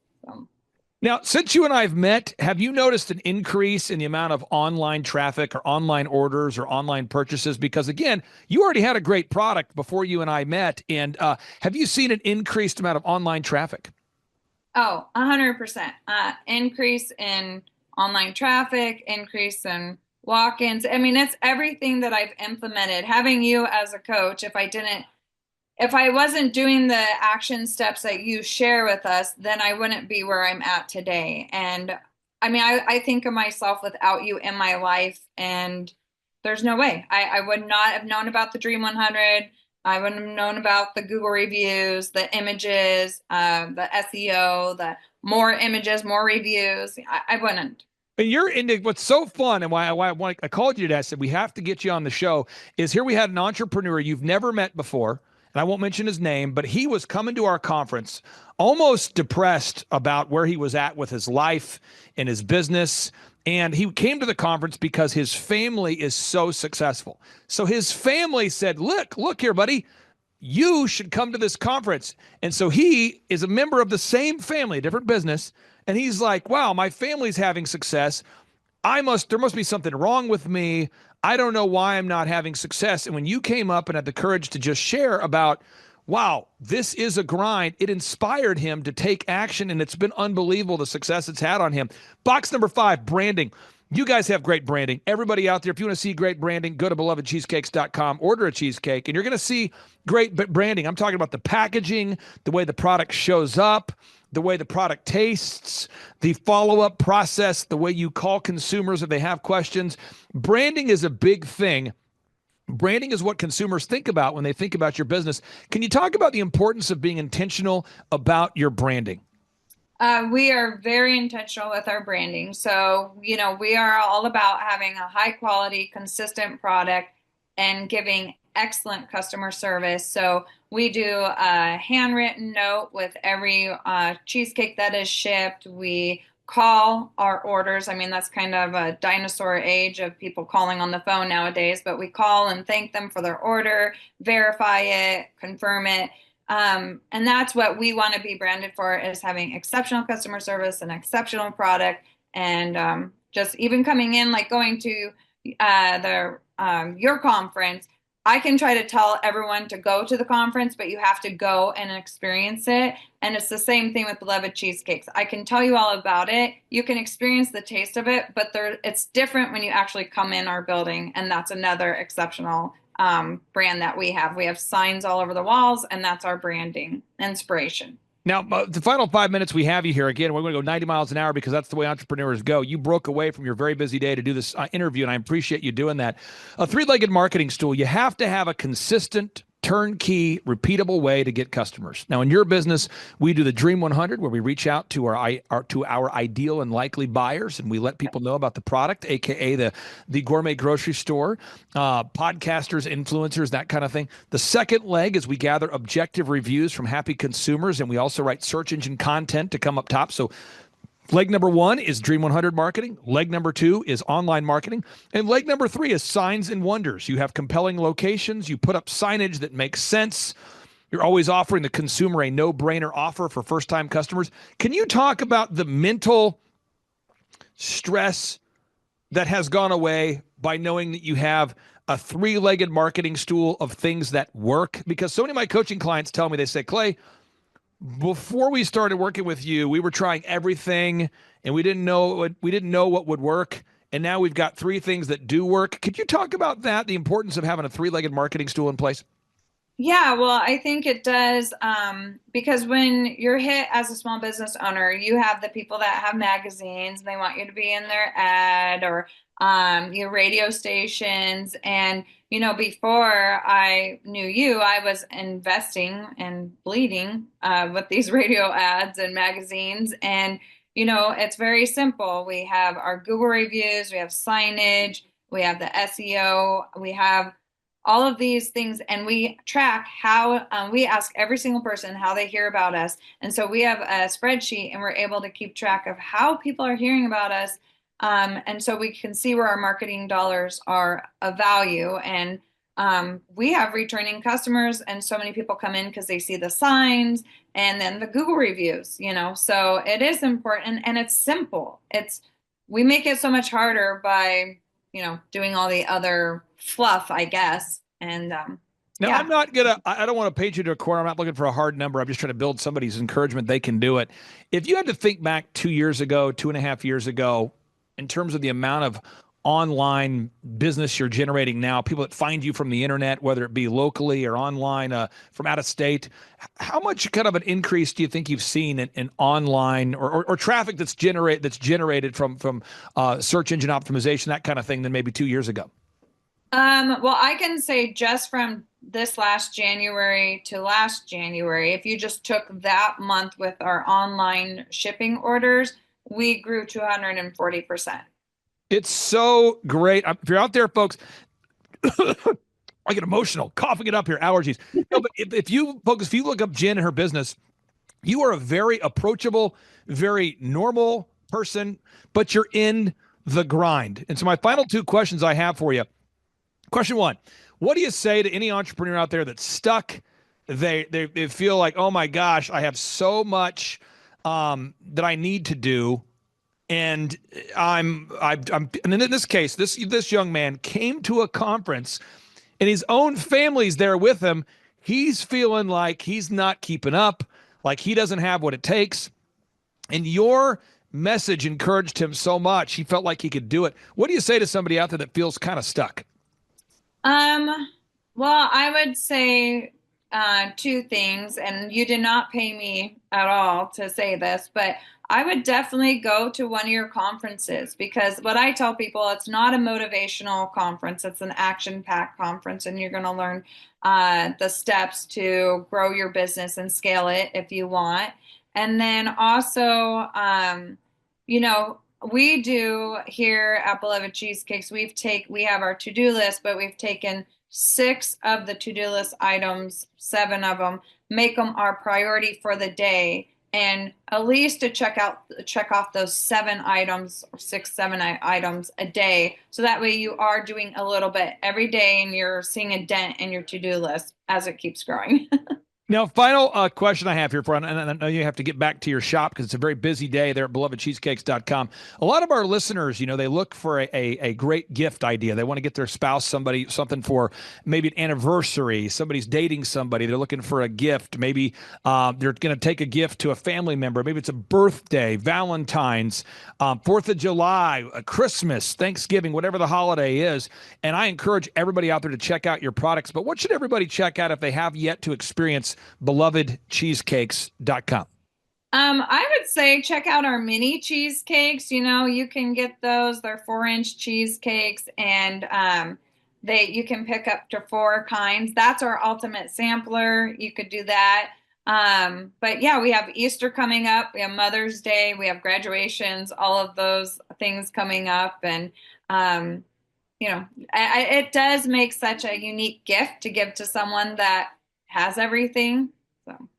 Now, since you and I have met, have you noticed an increase in the amount of online traffic or online orders or online purchases? Because again, you already had a great product before you and I met. And have you seen an increased amount of online traffic?
Oh, 100%. Increase in online traffic, increase in walk-ins. I mean, it's everything that I've implemented. Having you as a coach, if I wasn't doing the action steps that you share with us, then I wouldn't be where I'm at today. And I mean, I think of myself without you in my life, and there's no way. I would not have known about the Dream 100. I wouldn't have known about the Google reviews, the images, the SEO, the more images, more reviews. I wouldn't.
And you're into what's so fun, and why I called you today. I said we have to get you on the show. Is here we had an entrepreneur you've never met before, and I won't mention his name, but he was coming to our conference almost depressed about where he was at with his life and his business. And he came to the conference because his family is so successful. So his family said, look here, buddy, you should come to this conference. And so he is a member of the same family, a different business. And he's like, wow, my family's having success. There must be something wrong with me. I don't know why I'm not having success. And when you came up and had the courage to just share about, wow, this is a grind, it inspired him to take action, and it's been unbelievable the success it's had on him. Box number 5, branding. You guys have great branding. Everybody out there, if you want to see great branding, go to belovedcheesecakes.com, order a cheesecake, and you're going to see great branding. I'm talking about the packaging, the way the product shows up, the way the product tastes, the follow-up process, the way you call consumers if they have questions. Branding is a big thing. Branding is what consumers think about when they think about your business. Can you talk about the importance of being intentional about your branding?
We are very intentional with our branding. So, we are all about having a high quality, consistent product and giving excellent customer service. So we do a handwritten note with every cheesecake that is shipped. We call our orders. I mean, that's kind of a dinosaur age of people calling on the phone nowadays, but we call and thank them for their order, verify it, confirm it. And that's what we want to be branded for, is having exceptional customer service and exceptional product. And just even coming in, like going to your conference, I can try to tell everyone to go to the conference, but you have to go and experience it. And it's the same thing with Beloved Cheesecakes. I can tell you all about it. You can experience the taste of it, but it's different when you actually come in our building. And that's another exceptional brand that we have. We have signs all over the walls, and that's our branding inspiration.
Now, the final 5 minutes we have you here, again, we're going to go 90 miles an hour because that's the way entrepreneurs go. You broke away from your very busy day to do this interview, and I appreciate you doing that. A three-legged marketing stool, you have to have a consistent, turnkey, repeatable way to get customers. Now, in your business, we do the Dream 100, where we reach out to our ideal and likely buyers, and we let people know about the product, aka the gourmet grocery store, podcasters, influencers, that kind of thing. The second leg is we gather objective reviews from happy consumers, and we also write search engine content to come up top. So leg number 1 is Dream 100 marketing. Leg number 2 is online marketing. And leg number 3 is signs and wonders. You have compelling locations. You put up signage that makes sense. You're always offering the consumer a no-brainer offer for first-time customers. Can you talk about the mental stress that has gone away by knowing that you have a three-legged marketing stool of things that work? Because so many of my coaching clients tell me, they say, Clay, before we started working with you, we were trying everything and we didn't know what would work. And now we've got 3 things that do work. Could you talk about that, the importance of having a three-legged marketing stool in place?
Yeah, well, I think it does, because when you're hit as a small business owner, you have the people that have magazines and they want you to be in their ad, or your radio stations. And, before I knew you, I was investing and bleeding with these radio ads and magazines. And, it's very simple. We have our Google reviews, we have signage, we have the SEO, we have all of these things, and we track how we ask every single person how they hear about us. And so we have a spreadsheet, and we're able to keep track of how people are hearing about us. And so we can see where our marketing dollars are of value. And we have returning customers, and so many people come in because they see the signs and then the Google reviews, so it is important, and it's simple. We make it so much harder by, doing all the other fluff, I guess. And
Now,
yeah.
I don't want to paint you to a corner. I'm not looking for a hard number. I'm just trying to build somebody's encouragement they can do it. If you had to think back 2 years ago, 2.5 years ago, in terms of the amount of online business you're generating now, people that find you from the internet, whether it be locally or online from out of state, how much kind of an increase do you think you've seen in online or traffic that's generated from search engine optimization, that kind of thing, than maybe 2 years ago?
Well, I can say just from this last January to last January, if you just took that month with our online shipping orders, we grew 240%.
It's so great. If you're out there, folks, I get emotional, coughing it up here, allergies. No, but if you look up Jen and her business, you are a very approachable, very normal person, but you're in the grind. And so my final two questions I have for you. Question one, what do you say to any entrepreneur out there that's stuck? They feel like, oh my gosh, I have so much that I need to do. And and in this case, this young man came to a conference, and his own family's there with him. He's feeling like he's not keeping up, like he doesn't have what it takes. And your message encouraged him so much. He felt like he could do it. What do you say to somebody out there that feels kind of stuck?
Well, I would say two things, and you did not pay me at all to say this, but I would definitely go to one of your conferences, because what I tell people, it's not a motivational conference. It's an action-packed conference, and you're going to learn the steps to grow your business and scale it if you want. And then also, we do here at Beloved Cheesecakes, we have our to-do list, but we've taken 6 of the to-do list items, 7 of them, make them our priority for the day, and at least to check off those 7 items, or 7 items a day. So that way you are doing a little bit every day, and you're seeing a dent in your to-do list as it keeps growing.
Now, final question I have here, and I know you have to get back to your shop because it's a very busy day there at belovedcheesecakes.com. A lot of our listeners, they look for a great gift idea. They want to get their spouse something for maybe an anniversary. Somebody's dating somebody. They're looking for a gift. Maybe they're going to take a gift to a family member. Maybe it's a birthday, Valentine's, 4th of July, Christmas, Thanksgiving, whatever the holiday is. And I encourage everybody out there to check out your products. But what should everybody check out if they have yet to experience belovedcheesecakes.com?
I would say check out our mini cheesecakes. You can get those. They're 4-inch cheesecakes, and you can pick up to 4 kinds. That's our ultimate sampler. You could do that. But yeah, we have Easter coming up. We have Mother's Day. We have graduations, all of those things coming up. And, it does make such a unique gift to give to someone that has everything. So,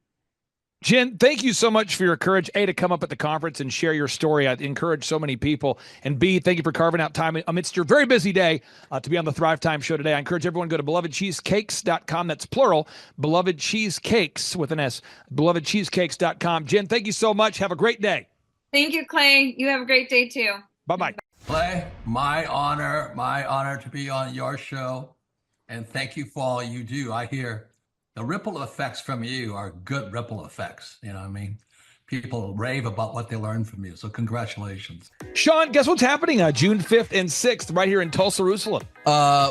Jen, thank you so much for your courage, A, to come up at the conference and share your story. I encourage so many people. And B, thank you for carving out time amidst your very busy day to be on the Thrivetime show today. I encourage everyone to go to belovedcheesecakes.com. That's plural, Beloved Cheesecakes with an S, belovedcheesecakes.com. Jen, thank you so much. Have a great day.
Thank you, Clay. You have a great day too.
Bye-bye.
Clay, my honor to be on your show. And thank you for all you do. I hear the ripple effects from you are good ripple effects. You know what I mean? People rave about what they learned from you. So congratulations.
Sean, guess what's happening June 5th and 6th right here in Tulsa, Jerusalem?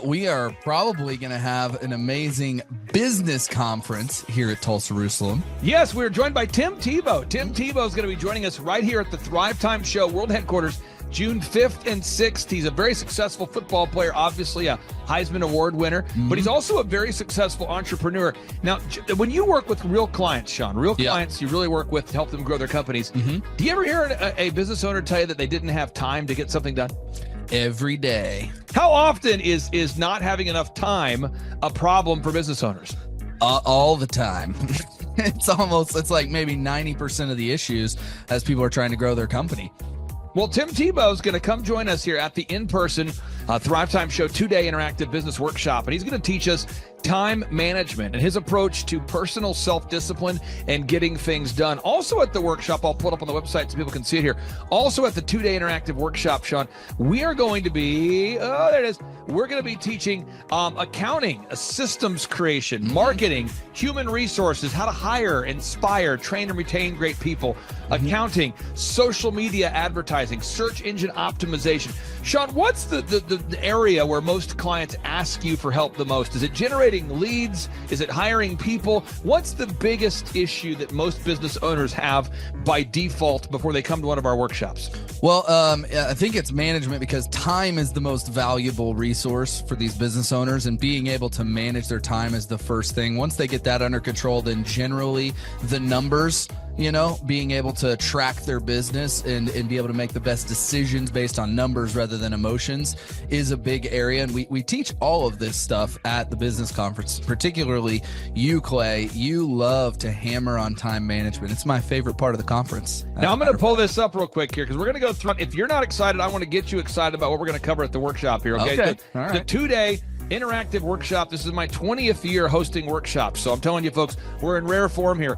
We are probably going to have an amazing business conference here at Tulsa, Jerusalem.
Yes, we're joined by Tim Tebow. Tim Tebow is going to be joining us right here at the Thrivetime Show World Headquarters June 5th and 6th. He's a very successful football player, obviously a Heisman Award winner, but he's also a very successful entrepreneur. Now, when you work with real clients, Sean, clients you really work with to help them grow their companies, do you ever hear a business owner tell you that they didn't have time to get something done?
every day.
How often is not having enough time a problem for business owners?
All the time. It's like maybe 90% of the issues as people are trying to grow their company.
Well, Tim Tebow's going to come join us here at the in-person Thrivetime Show 2-day interactive business workshop, and he's going to teach us time management and his approach to personal self-discipline and getting things done. Also at the workshop, I'll put up on the website so people can see it here. Also at the 2-day interactive workshop, Sean, we are going to be, there it is. We're going to be teaching accounting, systems creation, marketing, human resources, how to hire, inspire, train, and retain great people, accounting, social media advertising, search engine optimization. Sean, what's the area where most clients ask you for help the most? Is it generating leads? Is it hiring people? What's the biggest issue that most business owners have by default before they come to one of our workshops?
Well, I think it's management, because time is the most valuable resource for these business owners, and being able to manage their time is the first thing. Once they get that under control, then generally the numbers, being able to track their business and be able to make the best decisions based on numbers rather than emotions is a big area. And we teach all of this stuff at the business conference, particularly you, Clay. You love to hammer on time management. It's my favorite part of the conference.
Now, I'm going to pull this up real quick here because we're going to go through. If you're not excited, I want to get you excited about what we're going to cover at the workshop here. Okay.
All right.
The 2-day interactive workshop. This is my 20th year hosting workshops. So I'm telling you, folks, we're in rare form here.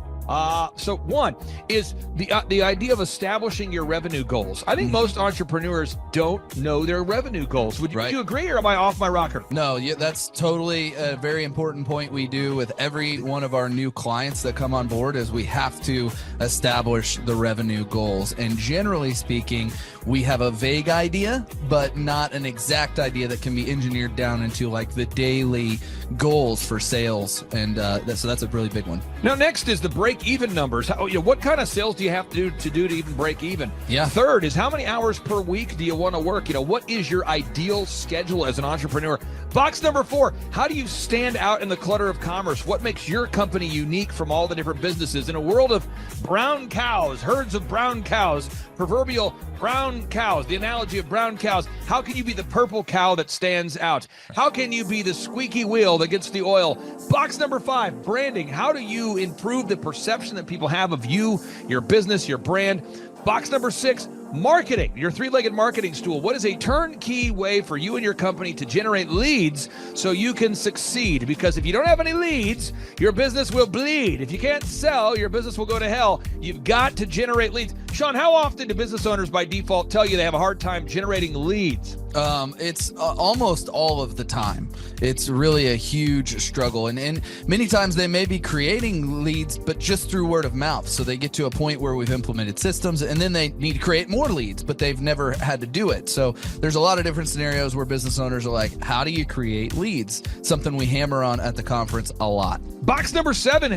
So one is the idea of establishing your revenue goals. I think most entrepreneurs don't know their revenue goals. Would you agree, or am I off my rocker?
No, that's totally a very important point we do with every one of our new clients that come on board, is we have to establish the revenue goals. And generally speaking, we have a vague idea, but not an exact idea that can be engineered down into like the daily goals for sales. And so that's a really big one.
Now, next is the break-even numbers. What kind of sales do you have to do to even break even?
Yeah.
Third is, how many hours per week do you want to work? What is your ideal schedule as an entrepreneur? Box number 4, how do you stand out in the clutter of commerce? What makes your company unique from all the different businesses? In a world of brown cows, herds of brown cows, proverbial brown cows, the analogy of brown cows, how can you be the purple cow that stands out? How can you be the squeaky wheel that gets the oil? Box number 5, branding. How do you improve the perception that people have of you, your business, your brand? Box number 6, marketing, your 3-legged marketing stool. What is a turnkey way for you and your company to generate leads so you can succeed? Because if you don't have any leads, your business will bleed. If you can't sell, your business will go to hell. You've got to generate leads. Sean, how often do business owners by default tell you they have a hard time generating leads?
It's almost all of the time. It's really a huge struggle. And many times they may be creating leads, but just through word of mouth. So they get to a point where we've implemented systems, and then they need to create more leads, but they've never had to do it. So there's a lot of different scenarios where business owners are like, how do you create leads? Something we hammer on at the conference a lot.
Box number 7,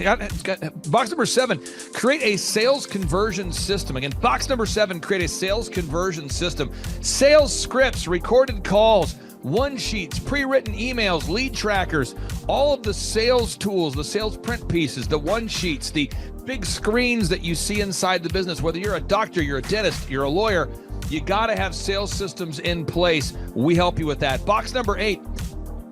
create a sales conversion system. Again, box number 7, create a sales conversion system. Sales scripts, recorded calls, one sheets, pre-written emails, lead trackers, all of the sales tools, the sales print pieces, the one sheets, the big screens that you see inside the business. Whether you're a doctor, you're a dentist, you're a lawyer, you got to have sales systems in place. We help you with that. Box number 8,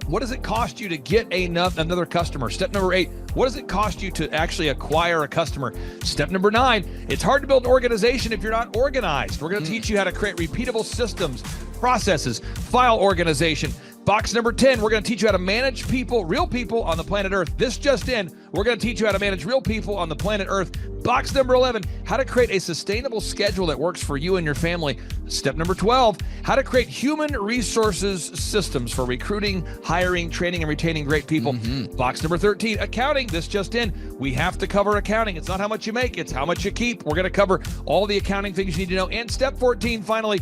what does it cost you to get another customer? Step number 8, what does it cost you to actually acquire a customer? Step number 9, it's hard to build an organization if you're not organized. We're going to teach you how to create repeatable systems, processes, file organization. Box number 10, we're going to teach you how to manage people, real people on the planet Earth. This just in, we're going to teach you how to manage real people on the planet Earth. Box number 11, how to create a sustainable schedule that works for you and your family. Step number 12, how to create human resources systems for recruiting, hiring, training, and retaining great people. Box number 13, accounting. This just in, we have to cover accounting. It's not how much you make, it's how much you keep. We're going to cover all the accounting things you need to know. And step 14, finally,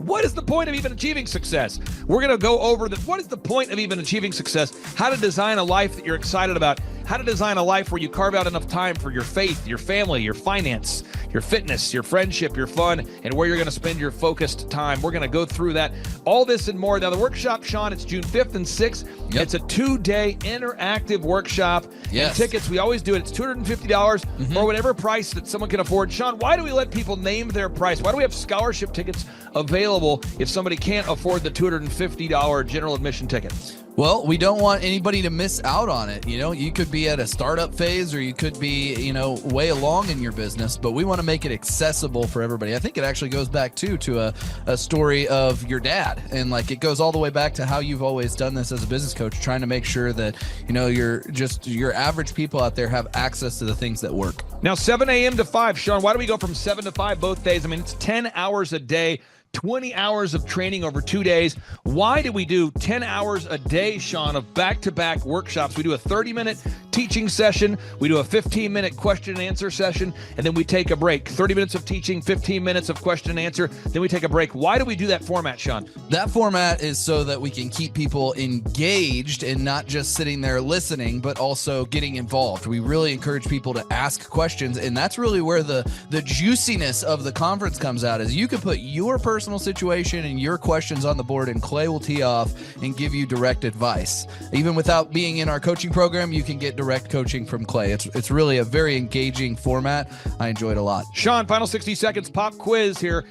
what is the point of even achieving success? We're going to go over what is the point of even achieving success, how to design a life that you're excited about, how to design a life where you carve out enough time for your faith, your family, your finance, your fitness, your friendship, your fun, and where you're going to spend your focused time. We're going to go through that, all this and more. Now, the workshop, Sean, it's June 5th and 6th.
Yep.
It's a 2-day interactive workshop.
Yes.
And tickets, we always do it. It's $250 or whatever price that someone can afford. Sean, why do we let people name their price? Why do we have scholarship tickets available if somebody can't afford the $250 general admission ticket?
Well, we don't want anybody to miss out on it. You know, you could be at a startup phase or you could be, you know, way along in your business, but we want to make it accessible for everybody. I think it actually goes back to a story of your dad, and like it goes all the way back to how you've always done this as a business coach, trying to make sure that, you know, your average people out there have access to the things that work.
Now, 7 a.m. to 5. Sean, why do we go from 7 to 5 both days? I mean, it's 10 hours a day. 20 hours of training over 2 days. Why do we do 10 hours a day, Sean, of back-to-back workshops? We do a 30-minute teaching session. We do a 15-minute question and answer session, and then we take a break. 30 minutes of teaching, 15 minutes of question and answer, then we take a break. Why do we do that format, Sean?
That format is so that we can keep people engaged and not just sitting there listening, but also getting involved. We really encourage people to ask questions, and that's really where the juiciness of the conference comes out, is you can put your personal situation and your questions on the board, and Clay will tee off and give you direct advice. Even without being in our coaching program, you can get direct coaching from Clay. It's really a very engaging format. I enjoy it a lot.
Sean, final 60 seconds, pop quiz here.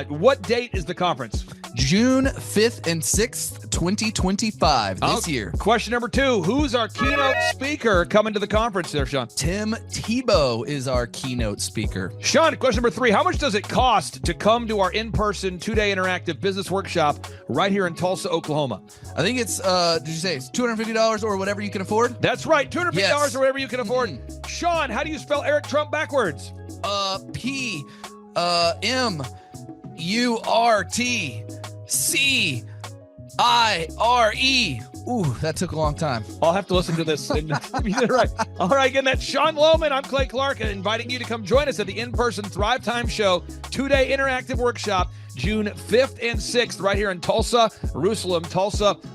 What date is the conference?
June 5th and 6th, 2025, this year.
Question number 2, who's our keynote speaker coming to the conference there, Sean?
Tim Tebow is our keynote speaker.
Sean, question number 3, how much does it cost to come to our in-person 2-day interactive business workshop right here in Tulsa, Oklahoma?
I think it's, did you say it's $250 or whatever you can afford?
That's right, $250 or whatever you can afford. Sean, how do you spell Eric Trump backwards?
P-M-U-R-T-C-I-R-E. Ooh, that took a long time.
I'll have to listen to this. And right. All right, again, that's Sean Lohman. I'm Clay Clark, inviting you to come join us at the in-person Thrivetime Show 2-day interactive workshop, June 5th and 6th, right here in Tulsa,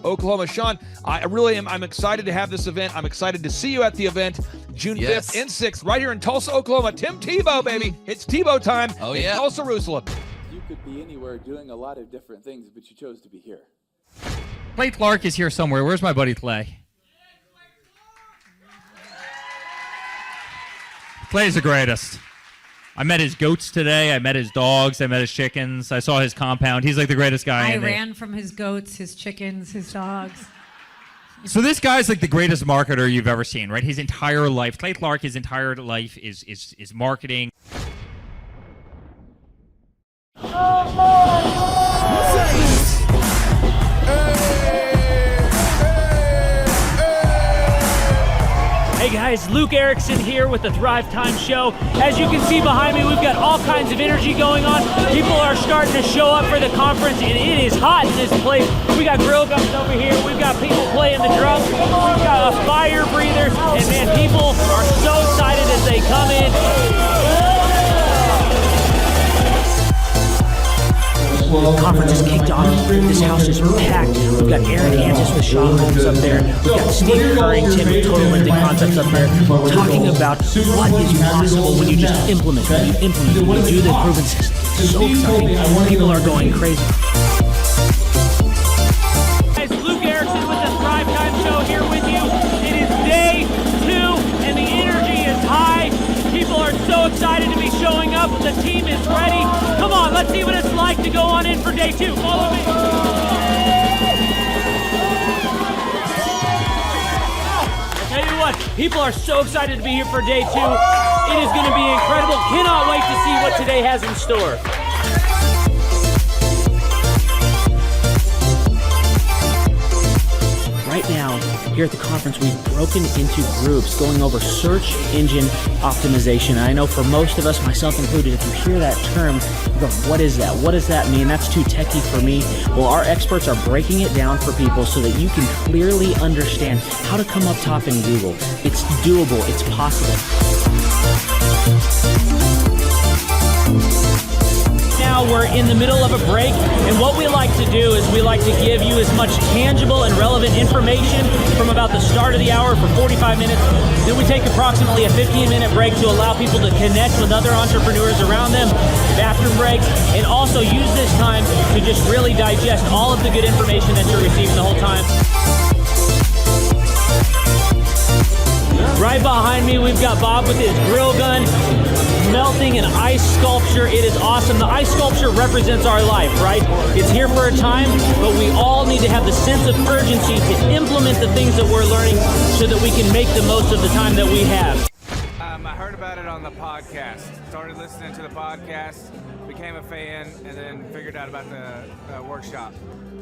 Oklahoma. Sean, I'm excited to have this event. I'm excited to see you at the event, June 5th and 6th, right here in Tulsa, Oklahoma. Tim Tebow, baby. It's Tebow time in Tulsa, Jerusalem.
You could be anywhere doing a lot of different things, but you chose to be here.
Clay Clark is here somewhere. Where's my buddy Clay? Clay's the greatest. I met his goats today. I met his dogs. I met his chickens. I saw his compound. He's like the greatest guy.
I ran from his goats, his chickens, his dogs.
So this guy's like the greatest marketer you've ever seen, right? His entire life, Clay Clark, his entire life is marketing.
Hey guys, Luke Erickson here with the Thrivetime Show. As you can see behind me, we've got all kinds of energy going on. People are starting to show up for the conference, and it is hot in this place. We got grill guns over here. We've got people playing the drums. We've got a fire breather, and man, people are so excited as they come in. The conference is kicked off. This house is packed. We've got Aaron Hansis with Shaw Holmes up there. We've got Steve Currington with Total Lending Concepts up there talking about what is possible when you just implement, when you do the proven system. It's so exciting. People are going crazy. Guys, Luke Erickson with the Thrivetime Show here with you. It is day 2 and the energy is high. People are so excited to be showing up. The team is ready. Come on, let's see what it's like to go on in for day 2. Follow me. I'll tell you what, people are so excited to be here for day 2. It is going to be incredible. Cannot wait to see what today has in store. Right now, here at the conference, we've broken into groups going over search engine optimization. And I know for most of us, myself included, if you hear that term, you go, what is that? What does that mean? That's too techie for me. Well, our experts are breaking it down for people so that you can clearly understand how to come up top in Google. It's doable. It's possible. Now, now we're in the middle of a break, and what we like to do is we like to give you as much tangible and relevant information from about the start of the hour for 45 minutes. Then we take approximately a 15-minute break to allow people to connect with other entrepreneurs around them, bathroom breaks, and also use this time to just really digest all of the good information that you're receiving the whole time. Right behind me, we've got Bob with his grill gun, melting an ice sculpture. It is awesome. The ice sculpture represents our life, right? It's here for a time, but we all need to have the sense of urgency to implement the things that we're learning so that we can make the most of the time that we have.
I heard about it on the podcast. Started listening to the podcast, became a fan, and then figured out about the workshop.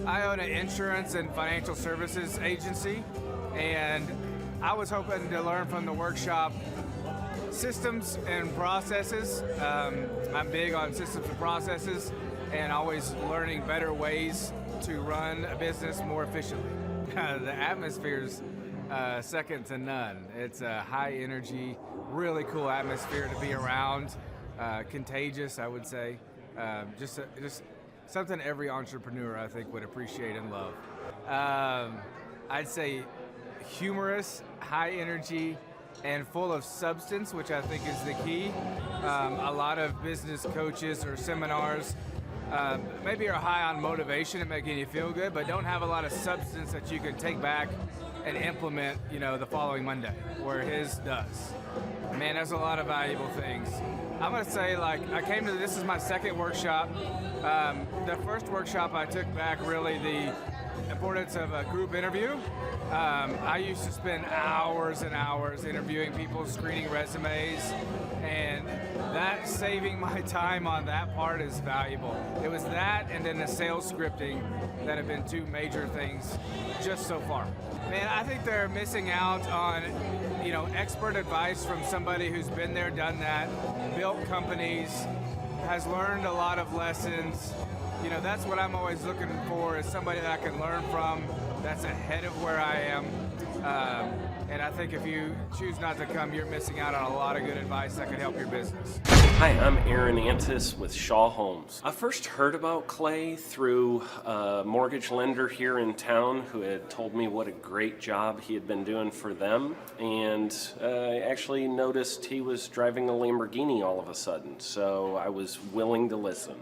I own an insurance and financial services agency, and I was hoping to learn from the workshop systems and processes. I'm big on systems and processes and always learning better ways to run a business more efficiently. The atmosphere's second to none. It's a high energy, really cool atmosphere to be around. Contagious, I would say. Just something every entrepreneur, I think, would appreciate and love. I'd say humorous, high energy, and full of substance, which I think is the key. A lot of business coaches or seminars maybe are high on motivation and making you feel good, but don't have a lot of substance that you can take back and implement, the following Monday, where his does. Man, there's a lot of valuable things. I'm gonna say, this is my second workshop. The first workshop I took back really the importance of a group interview. I used to spend hours and hours interviewing people, screening resumes, and that saving my time on that part is valuable. It was that and then the sales scripting that have been two major things just so far. Man, I think they're missing out on, expert advice from somebody who's been there, done that, built companies, has learned a lot of lessons. That's what I'm always looking for, is somebody that I can learn from that's ahead of where I am. And I think if you choose not to come, you're missing out on a lot of good advice that could help your business.
Hi, I'm Aaron Antis with Shaw Homes. I first heard about Clay through a mortgage lender here in town who had told me what a great job he had been doing for them, and I actually noticed he was driving a Lamborghini all of a sudden, so I was willing to listen.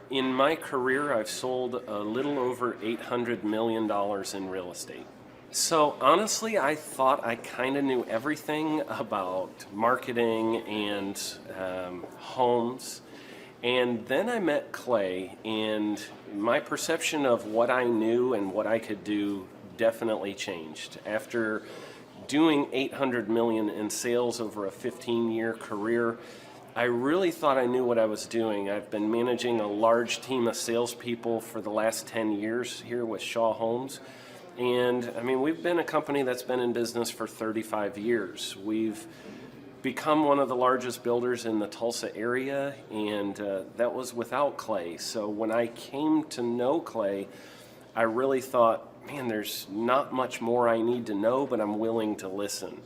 In my career, I've sold a little over $800 million in real estate. So honestly, I thought I kind of knew everything about marketing and homes. And then I met Clay, and my perception of what I knew and what I could do definitely changed. After doing $800 million in sales over a 15-year career, I really thought I knew what I was doing. I've been managing a large team of salespeople for the last 10 years here with Shaw Homes. And we've been a company that's been in business for 35 years. We've become one of the largest builders in the Tulsa area, and that was without Clay. So when I came to know Clay, I really thought, man, there's not much more I need to know, but I'm willing to listen.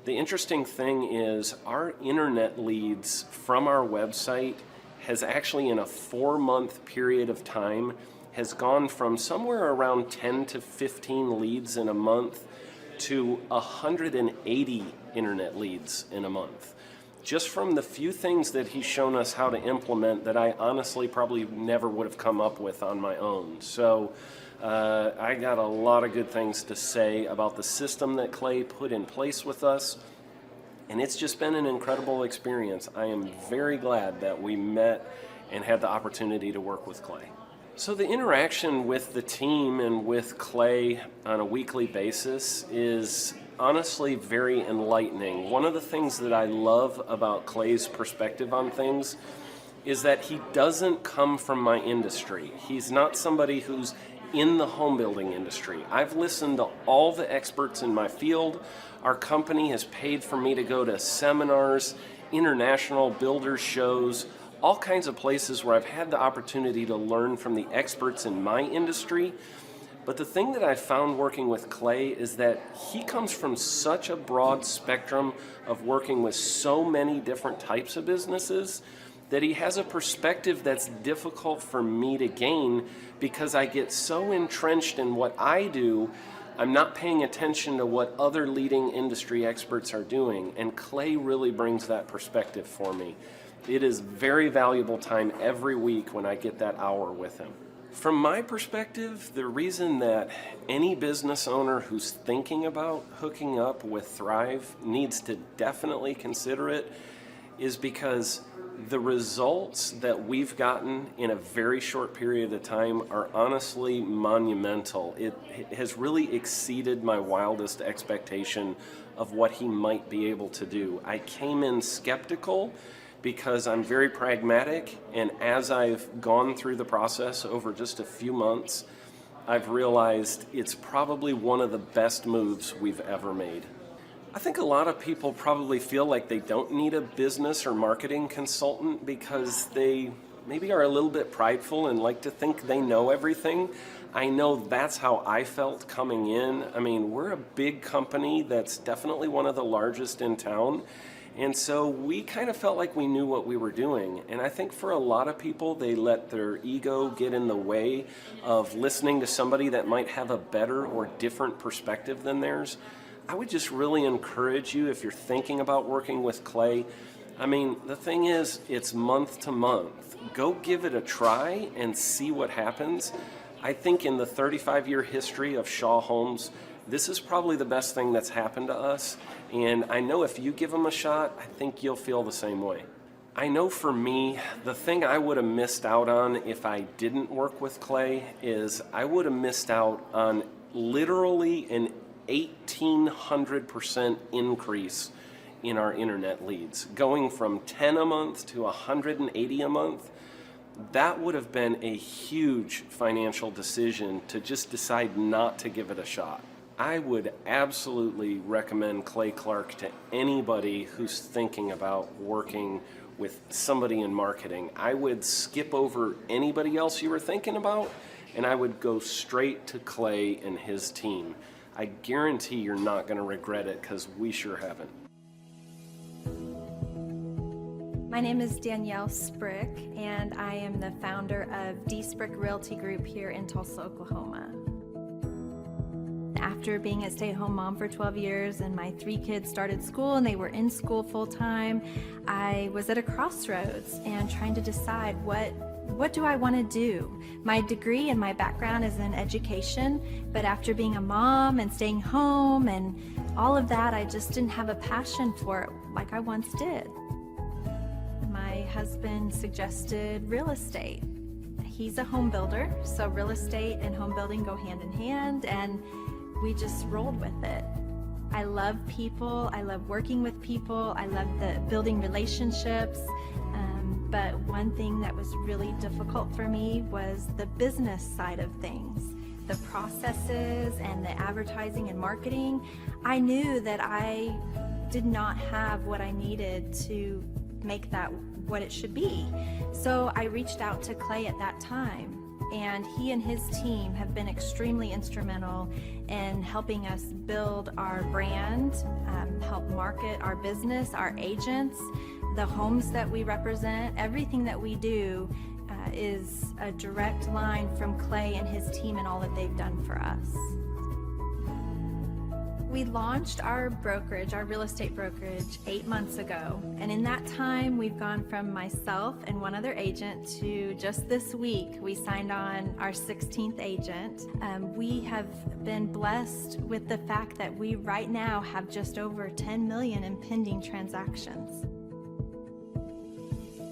The interesting thing is our internet leads from our website has actually, in a 4-month period of time, has gone from somewhere around 10 to 15 leads in a month to 180 internet leads in a month. Just from the few things that he's shown us how to implement that I honestly probably never would have come up with on my own. So I got a lot of good things to say about the system that Clay put in place with us, and it's just been an incredible experience. I am very glad that we met and had the opportunity to work with Clay. So the interaction with the team and with Clay on a weekly basis is honestly very enlightening. One of the things that I love about Clay's perspective on things is that he doesn't come from my industry. He's not somebody who's in the home building industry. I've listened to all the experts in my field. Our company has paid for me to go to seminars, international builders shows, all kinds of places where I've had the opportunity to learn from the experts in my industry. But the thing that I found working with Clay is that he comes from such a broad spectrum of working with so many different types of businesses that he has a perspective that's difficult for me to gain because I get so entrenched in what I do, I'm not paying attention to what other leading industry experts are doing, and Clay really brings that perspective for me. It is very valuable time every week when I get that hour with him. From my perspective, the reason that any business owner who's thinking about hooking up with Thrive needs to definitely consider it is because the results that we've gotten in a very short period of time are honestly monumental. It has really exceeded my wildest expectation of what he might be able to do. I came in skeptical because I'm very pragmatic, and as I've gone through the process over just a few months, I've realized it's probably one of the best moves we've ever made. I think a lot of people probably feel like they don't need a business or marketing consultant because they maybe are a little bit prideful and like to think they know everything. I know that's how I felt coming in. I mean, we're a big company that's definitely one of the largest in town. And so we kind of felt like we knew what we were doing. And I think for a lot of people, they let their ego get in the way of listening to somebody that might have a better or different perspective than theirs. I would just really encourage you, if you're thinking about working with Clay, I mean, the thing is, it's month to month. Go give it a try and see what happens. I think in the 35-year history of Shaw Homes, this is probably the best thing that's happened to us. And I know if you give them a shot, I think you'll feel the same way. I know for me, the thing I would have missed out on if I didn't work with Clay is I would have missed out on literally an 1,800% increase in our internet leads. Going from 10 a month to 180 a month, that would have been a huge financial decision to just decide not to give it a shot. I would absolutely recommend Clay Clark to anybody who's thinking about working with somebody in marketing. I would skip over anybody else you were thinking about, and I would go straight to Clay and his team. I guarantee you're not going to regret it because we sure haven't.
My name is Danielle Sprick, and I am the founder of D. Sprick Realty Group here in Tulsa, Oklahoma. After being a stay-at-home mom for 12 years and my 3 kids started school and they were in school full-time, I was at a crossroads and trying to decide what do I want to do? My degree and my background is in education, but after being a mom and staying home and all of that, I just didn't have a passion for it like I once did. My husband suggested real estate. He's a home builder, so real estate and home building go hand in hand, and we just rolled with it. I love people, I love working with people, I love building relationships, but one thing that was really difficult for me was the business side of things. The processes and the advertising and marketing. I knew that I did not have what I needed to make that what it should be. So I reached out to Clay at that time, and he and his team have been extremely instrumental in helping us build our brand, help market our business, our agents, the homes that we represent. Everything that we do is a direct line from Clay and his team and all that they've done for us. We launched our brokerage, our real estate brokerage, 8 months ago. And in that time, we've gone from myself and one other agent to just this week, we signed on our 16th agent. We have been blessed with the fact that we right now have just over 10 million in pending transactions.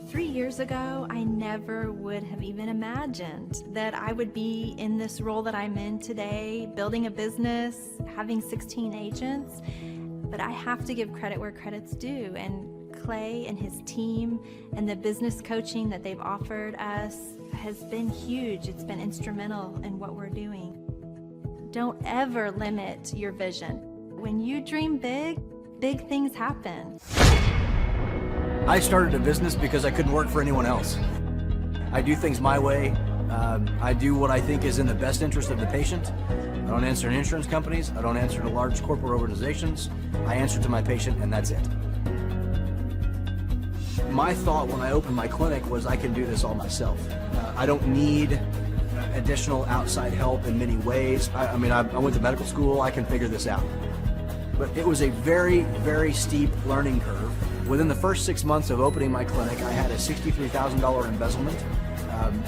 3 years ago, I never would have even imagined that I would be in this role that I'm in today, building a business, having 16 agents. But I have to give credit where credit's due. And Clay and his team and the business coaching that they've offered us has been huge. It's been instrumental in what we're doing. Don't ever limit your vision. When you dream big, big things happen.
I started a business because I couldn't work for anyone else. I do things my way. I do what I think is in the best interest of the patient. I don't answer to insurance companies. I don't answer to large corporate organizations. I answer to my patient, and that's it. My thought when I opened my clinic was I can do this all myself. I don't need additional outside help in many ways. I mean, I went to medical school, I can figure this out. But it was a very, very steep learning curve. Within the first 6 months of opening my clinic, I had a $63,000 embezzlement.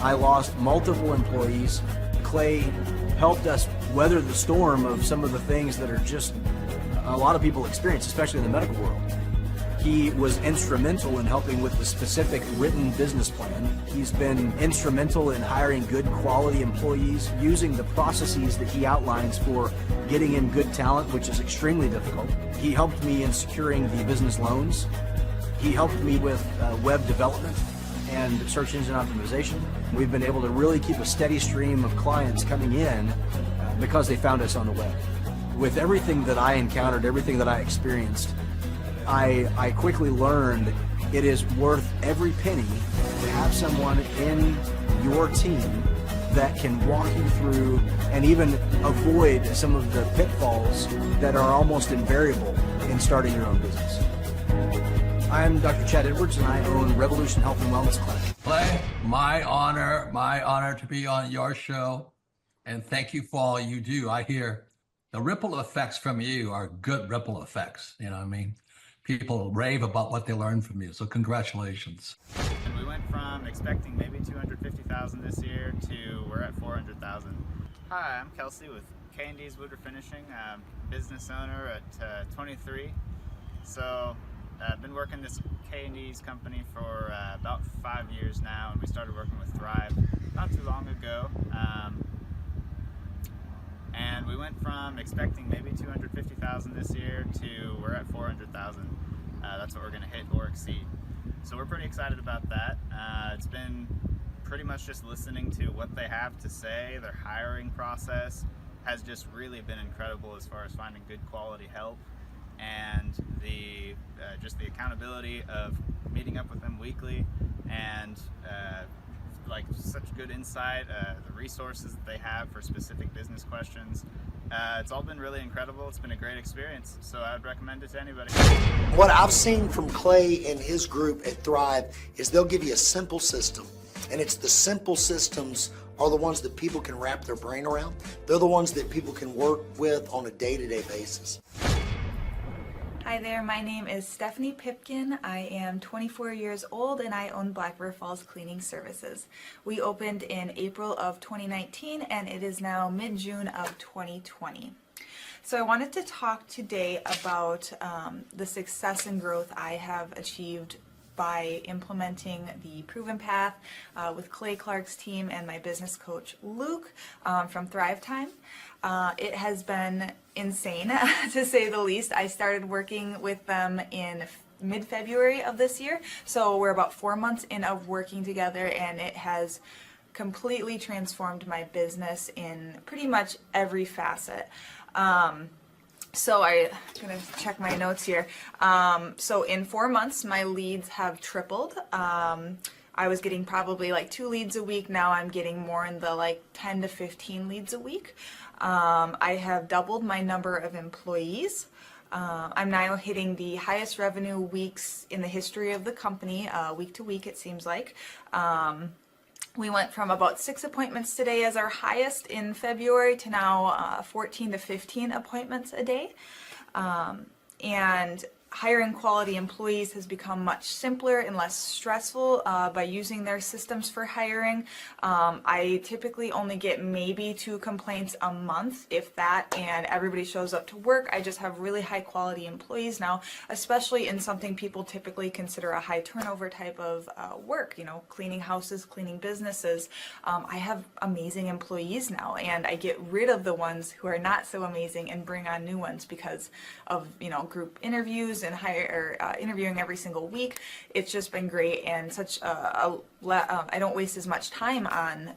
I lost multiple employees. Clay helped us weather the storm of some of the things that are just a lot of people experience, especially in the medical world. He was instrumental in helping with the specific written business plan. He's been instrumental in hiring good quality employees, using the processes that he outlines for getting in good talent, which is extremely difficult. He helped me in securing the business loans. He helped me with web development and search engine optimization. We've been able to really keep a steady stream of clients coming in because they found us on the web. With everything that I encountered, everything that I experienced, I quickly learned it is worth every penny to have someone in your team that can walk you through and even avoid some of the pitfalls that are almost invariable in starting your own business. I'm Dr. Chad Edwards, and I own Revolution Health and Wellness Clinic.
Clay, my honor to be on your show, and thank you for all you do. I hear the ripple effects from you are good ripple effects. You know what I mean? People rave about what they learned from you, so congratulations.
And we went from expecting maybe 250,000 this year to we're at 400,000. Hi, I'm Kelsey with K&D's Woodruff Finishing, business owner at 23. So I've been working this K&D's company for about 5 years now, and we started working with Thrive not too long ago. And we went from expecting maybe 250,000 this year to we're at 400,000. That's what we're going to hit or exceed. So we're pretty excited about that. It's been pretty much just listening to what they have to say. Their hiring process has just really been incredible as far as finding good quality help, and the just the accountability of meeting up with them weekly, and like such good insight, the resources that they have for specific business questions. It's all been really incredible. It's been a great experience, so I would recommend it to anybody.
What I've seen from Clay and his group at Thrive is they'll give you a simple system, and it's the simple systems are the ones that people can wrap their brain around. They're the ones that people can work with on a day-to-day basis.
Hi there, my name is Stephanie Pipkin. I am 24 years old and I own Black River Falls Cleaning Services. We opened in April of 2019 and it is now mid-June of 2020. So I wanted to talk today about the success and growth I have achieved by implementing the Proven Path with Clay Clark's team and my business coach Luke from Thrivetime. It has been insane to say the least. I started working with them in mid-February of this year, so we're about 4 months in of working together, and it has completely transformed my business in pretty much every facet. So I'm gonna check my notes here. So in 4 months, my leads have tripled. I was getting probably like 2 leads a week. Now I'm getting more in the like 10 to 15 leads a week. I have doubled my number of employees. I'm now hitting the highest revenue weeks in the history of the company, week to week it seems like. We went from about 6 appointments today as our highest in February to now 14 to 15 appointments a day. And hiring quality employees has become much simpler and less stressful by using their systems for hiring. I typically only get maybe 2 complaints a month, if that, and everybody shows up to work. I just have really high quality employees now, especially in something people typically consider a high turnover type of work, you know, cleaning houses, cleaning businesses. I have amazing employees now, and I get rid of the ones who are not so amazing and bring on new ones because of, you know, group interviews and interviewing every single week. It's just been great, and such I don't waste as much time on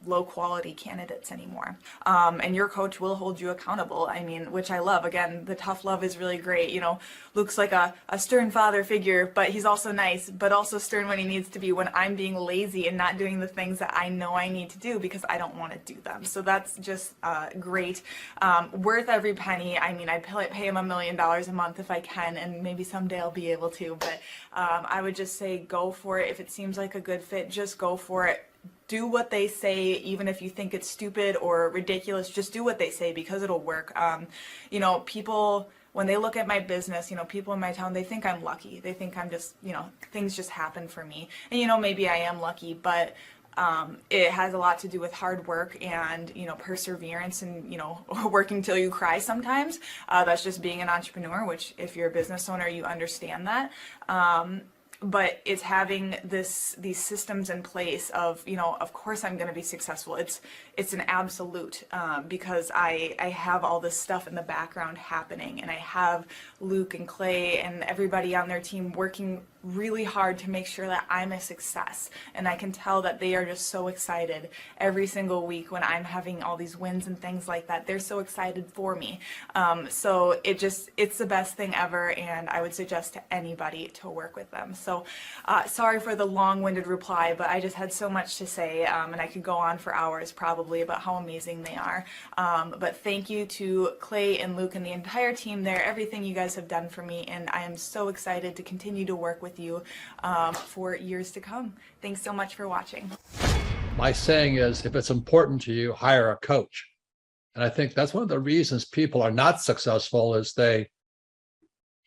low quality candidates anymore. And your coach will hold you accountable. I mean, which I love. Again, the tough love is really great. You know, Luke's like a stern father figure, but he's also nice, but also stern when he needs to be when I'm being lazy and not doing the things that I know I need to do because I don't want to do them. So that's just great. Worth every penny. I mean, I'd pay him $1 million a month if I can, and maybe someday I'll be able to, but I would just say go for it. If it seems like a good fit, just go for it. Do what they say, even if you think it's stupid or ridiculous, just do what they say because it'll work. You know, people, when they look at my business, you know, people in my town, they think I'm lucky. They think I'm just, you know, things just happen for me. And, you know, maybe I am lucky, but it has a lot to do with hard work and, you know, perseverance and, you know, working till you cry sometimes. That's just being an entrepreneur, which if you're a business owner, you understand that. But it's having these systems in place of, you know, of course I'm going to be successful. It's an absolute because I have all this stuff in the background happening, and I have Luke and Clay and everybody on their team working really hard to make sure that I'm a success. And I can tell that they are just so excited every single week when I'm having all these wins and things like that. They're so excited for me. So it's the best thing ever, and I would suggest to anybody to work with them. So sorry for the long-winded reply, but I just had so much to say, and I could go on for hours probably about how amazing they are. But thank you to Clay and Luke and the entire team there, everything you guys have done for me, and I am so excited to continue to work with you for years to come. Thanks so much for watching.
My saying is, if it's important to you, hire a coach. And I think that's one of the reasons people are not successful is they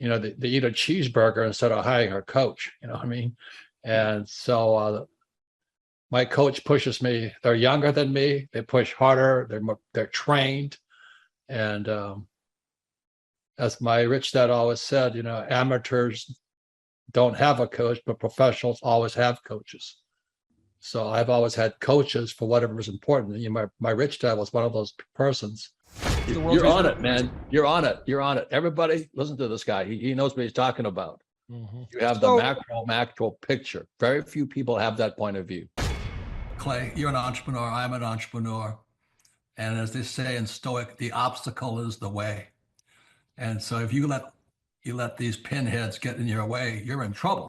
eat a cheeseburger instead of hiring a coach, you know what I mean? And so my coach pushes me. They're younger than me. They push harder. They're trained. And as my rich dad always said, you know, amateurs don't have a coach, but professionals always have coaches. So I've always had coaches for whatever is important. You know, my rich dad was one of those persons. You're on it, man. You're on it. You're on it. Everybody listen to this guy. He knows what he's talking about.
Mm-hmm.
You have the macro picture. Very few people have that point of view.
Clay, you're an entrepreneur. I'm an entrepreneur. And as they say in Stoic, the obstacle is the way. And so if you let these pinheads get in your way, you're in trouble.